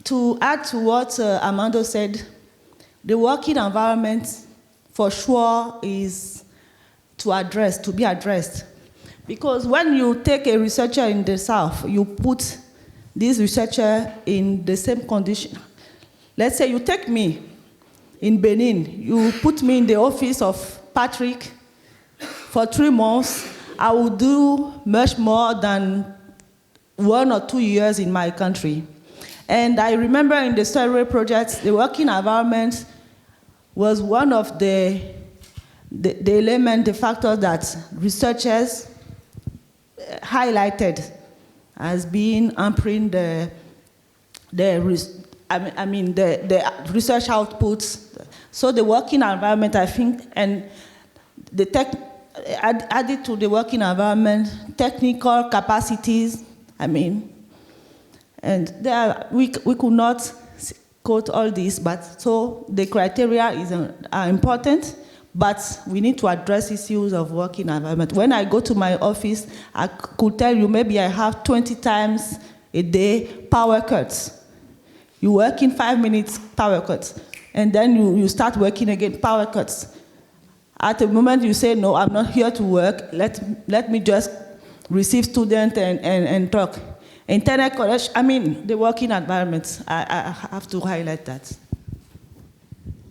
to add to what Armando said, the working environment for sure is to be addressed. Because when you take a researcher in the South, you put this researcher in the same condition. Let's say you take me in Benin, you put me in the office of Patrick for 3 months, I will do much more than 1 or 2 years in my country. And I remember in the survey project, the working environment was one of the elements, the factors that researchers highlighted as being hampering the research outputs. So the working environment, I think, and added to the working environment, technical capacities, and we could not quote all this, but so the criteria are important, but we need to address issues of working environment. When I go to my office, I could tell you maybe I have 20 times a day power cuts. You work in 5 minutes, power cuts. And then you start working again, power cuts. At the moment you say, no, I'm not here to work, let me just receive students and talk. Internet connection, the working environment, I have to highlight that.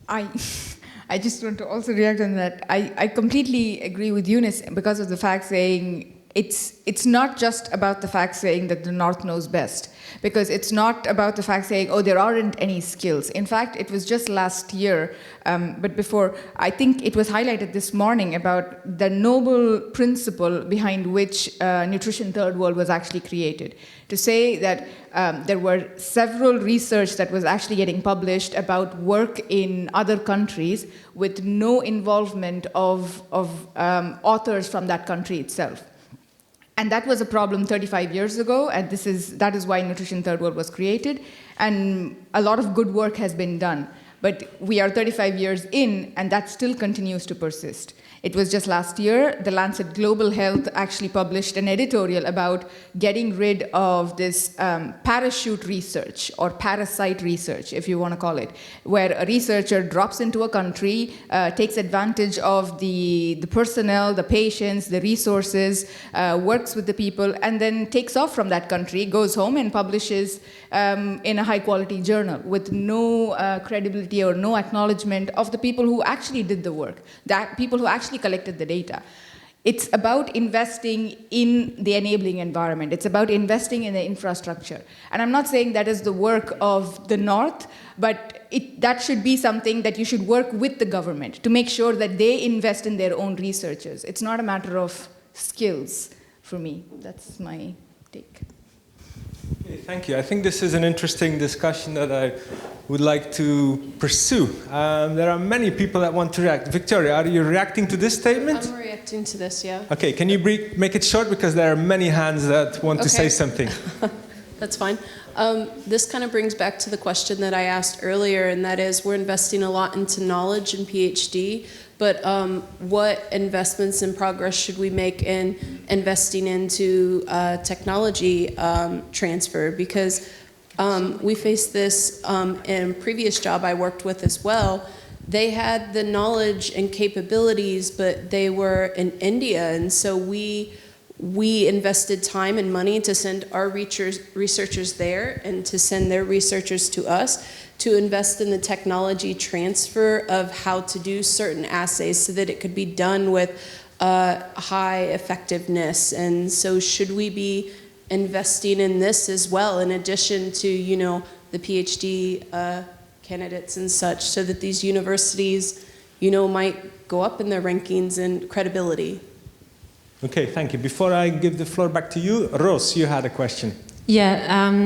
I just want to also react on that. I completely agree with Eunice because of the fact saying it's not just about the fact saying that the North knows best, because it's not about the fact saying, oh, there aren't any skills. In fact, it was just last year, but before, I think it was highlighted this morning about the noble principle behind which Nutrition Third World was actually created. To say that there were several research that was actually getting published about work in other countries with no involvement of authors from that country itself. And that was a problem 35 years ago, and that is why Nutrition Third World was created, and a lot of good work has been done. But we are 35 years in, and that still continues to persist. It was just last year, the Lancet Global Health actually published an editorial about getting rid of this parachute research, or parasite research, if you want to call it, where a researcher drops into a country, takes advantage of the personnel, the patients, the resources, works with the people, and then takes off from that country, goes home and publishes in a high-quality journal with no credibility or no acknowledgement of the people who actually did the work, that people who actually collected the data. It's about investing in the enabling environment. It's about investing in the infrastructure. And I'm not saying that is the work of the North, but that should be something that you should work with the government to make sure that they invest in their own researchers. It's not a matter of skills for me. That's my take. Okay, thank you. I think this is an interesting discussion that I would like to pursue. There are many people that want to react. Victoria, are you reacting to this statement? I'm reacting to this, yeah. Okay, can you make it short, because there are many hands that want to say something. That's fine. This kind of brings back to the question that I asked earlier, and that is, we're investing a lot into knowledge and PhD, but what investments in progress should we make in investing into technology transfer? Because we faced this in a previous job I worked with as well. They had the knowledge and capabilities, but they were in India, and so we invested time and money to send our researchers there and to send their researchers to us to invest in the technology transfer of how to do certain assays so that it could be done with high effectiveness. And so should we be investing in this as well, in addition to, you know, the PhD candidates and such, so that these universities, you know, might go up in their rankings and credibility? Okay, thank you. Before I give the floor back to you, Rose, you had a question. Yeah,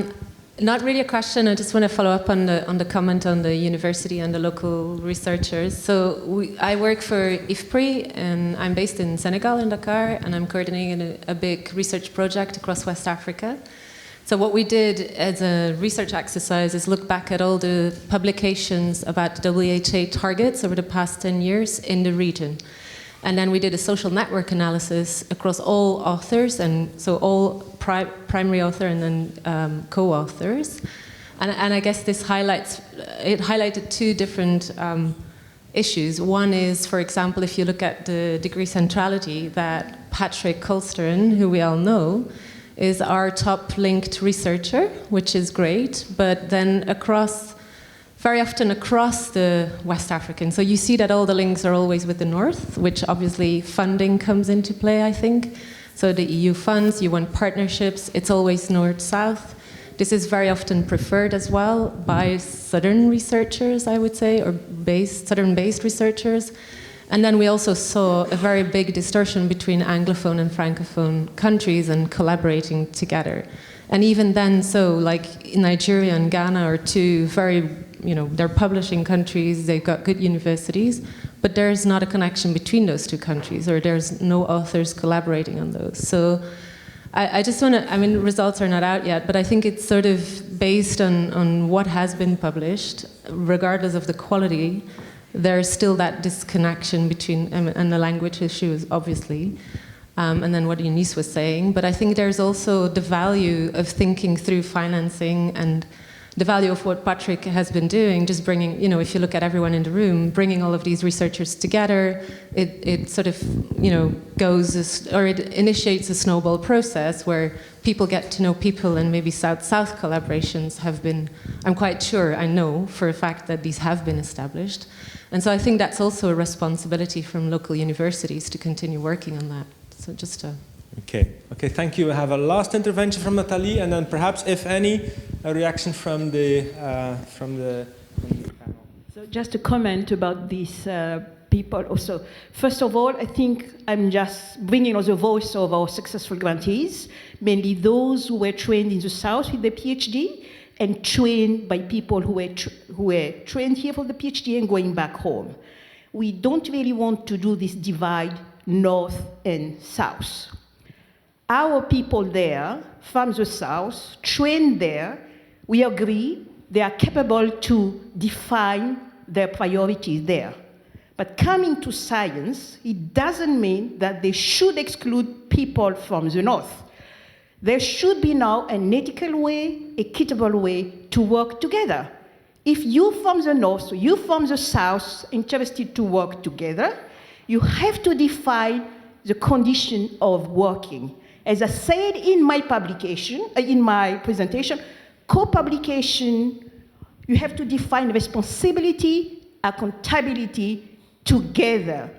not really a question. I just want to follow up on the comment on the university and the local researchers. So I work for IFPRI, and I'm based in Senegal, in Dakar, and I'm coordinating a big research project across West Africa. So what we did as a research exercise is look back at all the publications about WHO targets over the past 10 years in the region. And then we did a social network analysis across all authors, and so all primary author and then co-authors. And I guess this highlighted two different issues. One is, for example, if you look at the degree centrality, that Patrick Colstern, who we all know, is our top linked researcher, which is great, but then very often across the West African. So you see that all the links are always with the North, which obviously funding comes into play, I think. So the EU funds, you want partnerships, it's always North-South. This is very often preferred as well by Southern researchers, I would say, or Southern-based researchers. And then we also saw a very big distortion between Anglophone and Francophone countries and collaborating together. And even then, so like Nigeria and Ghana are two very, you know, they're publishing countries, they've got good universities, but there's not a connection between those two countries, or there's no authors collaborating on those. So I just want to, I mean, results are not out yet, but I think it's sort of based on what has been published, regardless of the quality, there's still that disconnection between, and the language issues, obviously, and then what Eunice was saying. But I think there's also the value of thinking through financing and the value of what Patrick has been doing, just bringing, you know, if you look at everyone in the room, bringing all of these researchers together, it sort of, you know, it initiates a snowball process where people get to know people, and maybe South-South collaborations have been, I'm quite sure, I know for a fact that these have been established. And so I think that's also a responsibility from local universities to continue working on that. So just to... Okay, thank you. I have a last intervention from Nathalie, and then perhaps, if any, a reaction from the panel. So just a comment about these people also. First of all, I think I'm just bringing the voice of our successful grantees, mainly those who were trained in the South with the PhD, and trained by people who were trained here for the PhD and going back home. We don't really want to do this divide, North and South. Our people there, from the South, trained there, we agree they are capable to define their priorities there. But coming to science, it doesn't mean that they should exclude people from the North. There should be now an ethical way, equitable way to work together. If you from the North, you from the South, interested to work together, you have to define the condition of working. As I said in my publication, in my presentation, co-publication, you have to define responsibility, accountability together.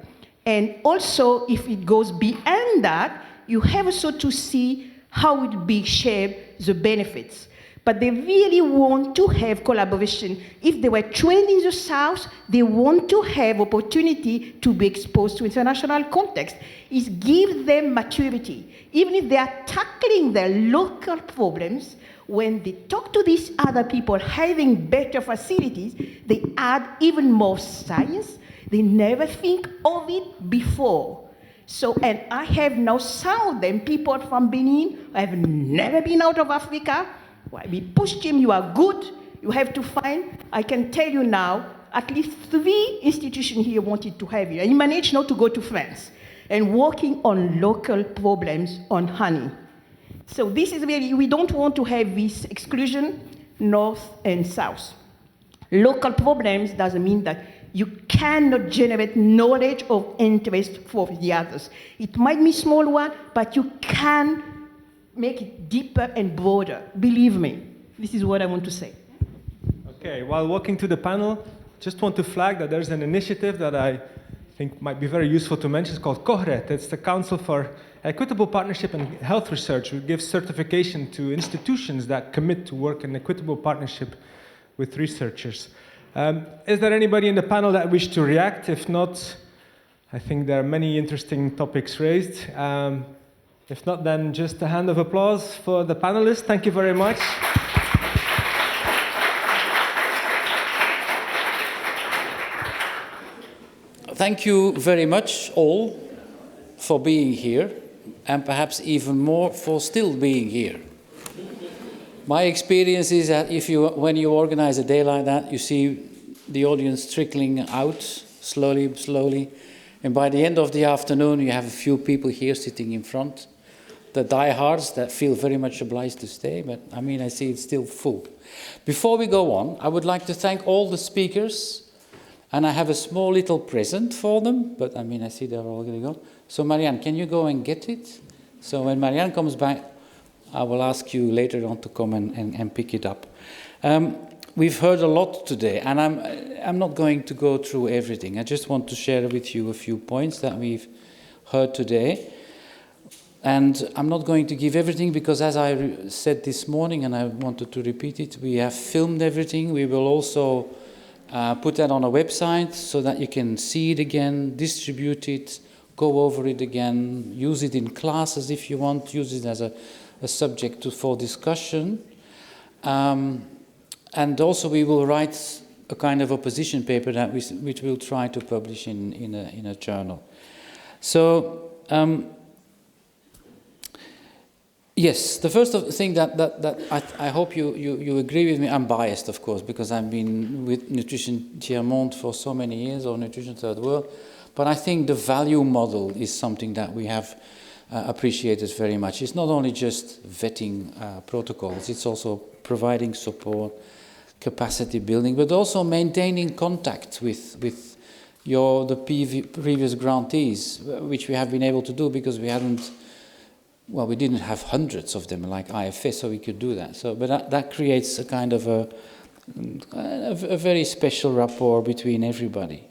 And also, if it goes beyond that, you have also to see how it will be shared, the benefits. But they really want to have collaboration. If they were trained in the South, they want to have opportunity to be exposed to international context. It gives them maturity. Even if they are tackling their local problems, when they talk to these other people having better facilities, they add even more science. They never think of it before. So, and I have now some of them, people from Benin, have never been out of Africa. Well, we pushed him, you are good, you have to find. I can tell you now, at least 3 institutions here wanted to have you. And he managed not to go to France and working on local problems on honey. So this is really, we don't want to have this exclusion, North and South. Local problems doesn't mean that you cannot generate knowledge of interest for the others. It might be a small one, but you can make it deeper and broader. Believe me, this is what I want to say. Okay, while walking to the panel, just want to flag that there's an initiative that I think might be very useful to mention. It's called COHRET. It's the Council for Equitable Partnership in Health Research, which gives certification to institutions that commit to work in equitable partnership with researchers. Is there anybody in the panel that wish to react? If not, I think there are many interesting topics raised. If not, then just a hand of applause for the panelists. Thank you very much. Thank you very much all for being here, and perhaps even more for still being here. My experience is that when you organize a day like that, you see the audience trickling out slowly, and by the end of the afternoon you have a few people here sitting in front, the diehards that feel very much obliged to stay, but I mean, I see it's still full. Before we go on, I would like to thank all the speakers, and I have a small little present for them, but I mean, I see they're all going to go. So Marianne, can you go and get it? So when Marianne comes back, I will ask you later on to come and pick it up. We've heard a lot today, and I'm not going to go through everything. I just want to share with you a few points that we've heard today. And I'm not going to give everything because, as I said this morning, and I wanted to repeat it, we have filmed everything. We will also put that on a website so that you can see it again, distribute it, go over it again, use it in classes if you want, use it as a subject for discussion. And also we will write a kind of opposition paper that which we'll try to publish in a journal. So, yes, the first thing that I hope you agree with me, I'm biased, of course, because I've been with Nutrition Tiers-Monde for so many years, or Nutrition Third World, but I think the value model is something that we have appreciated very much. It's not only just vetting protocols, it's also providing support, capacity building, but also maintaining contact with the previous grantees, which we have been able to do because we didn't have hundreds of them like IFS, so we could do that. So, but that creates a kind of a very special rapport between everybody.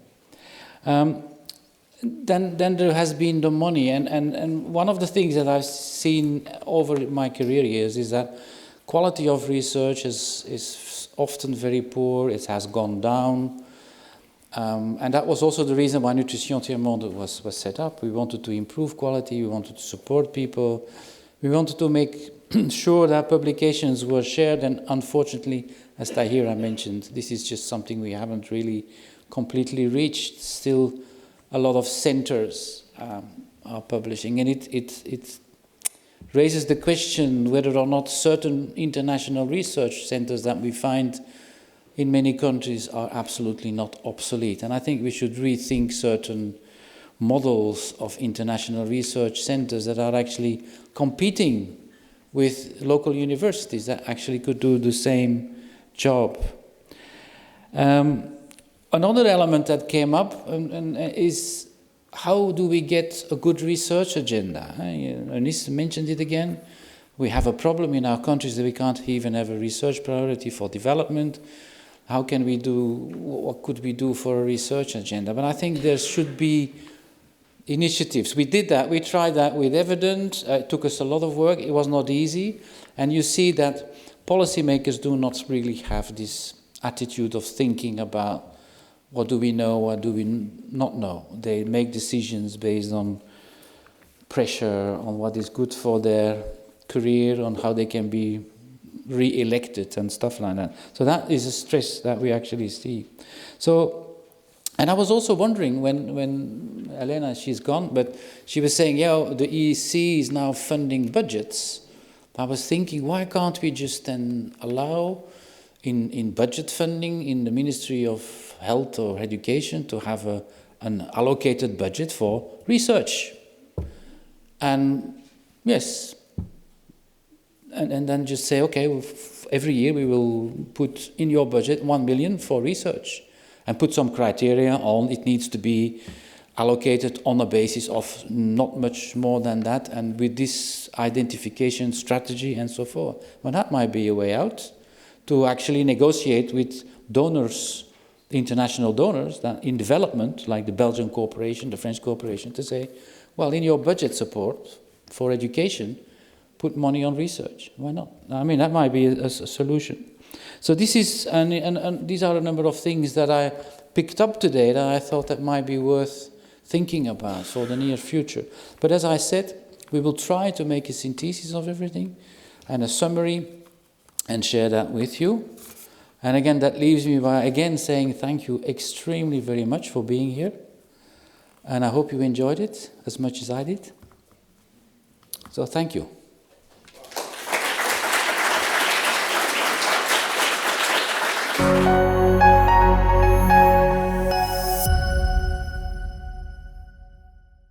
Then there has been the money, and one of the things that I've seen over my career years is that quality of research is often very poor. It has gone down. And that was also the reason why Nutrition Tiers-Monde was set up. We wanted to improve quality, we wanted to support people, we wanted to make sure that publications were shared, and unfortunately, as Tahira mentioned, this is just something we haven't really completely reached. Still, a lot of centers are publishing, and it raises the question whether or not certain international research centers that we find in many countries are absolutely not obsolete. And I think we should rethink certain models of international research centers that are actually competing with local universities that actually could do the same job. Another element that came up is how do we get a good research agenda? Ernest mentioned it again. We have a problem in our countries that we can't even have a research priority for development. How can we what could we do for a research agenda? But I think there should be initiatives. We did that, we tried that with Evident. It took us a lot of work, it was not easy. And you see that policymakers do not really have this attitude of thinking about what do we know, what do we not know. They make decisions based on pressure, on what is good for their career, on how they can be re-elected and stuff like that. So that is a stress that we actually see. So, and I was also wondering when Elena, she's gone, but she was saying, yeah, the EC is now funding budgets. I was thinking, why can't we just then allow in budget funding in the Ministry of Health or Education to have an allocated budget for research? And yes, and then just say, okay, every year we will put in your budget 1 million for research and put some criteria on it needs to be allocated on a basis of not much more than that and with this identification strategy and so forth. Well, that might be a way out to actually negotiate with donors international donors that in development, like the Belgian corporation, the French corporation, to say, well, in your budget support for education, put money on research. Why not? I mean, that might be a solution. So this is, and these are a number of things that I picked up today that I thought that might be worth thinking about for the near future. But as I said, we will try to make a synthesis of everything and a summary and share that with you. And again, that leaves me by again saying thank you extremely very much for being here. And I hope you enjoyed it as much as I did. So thank you.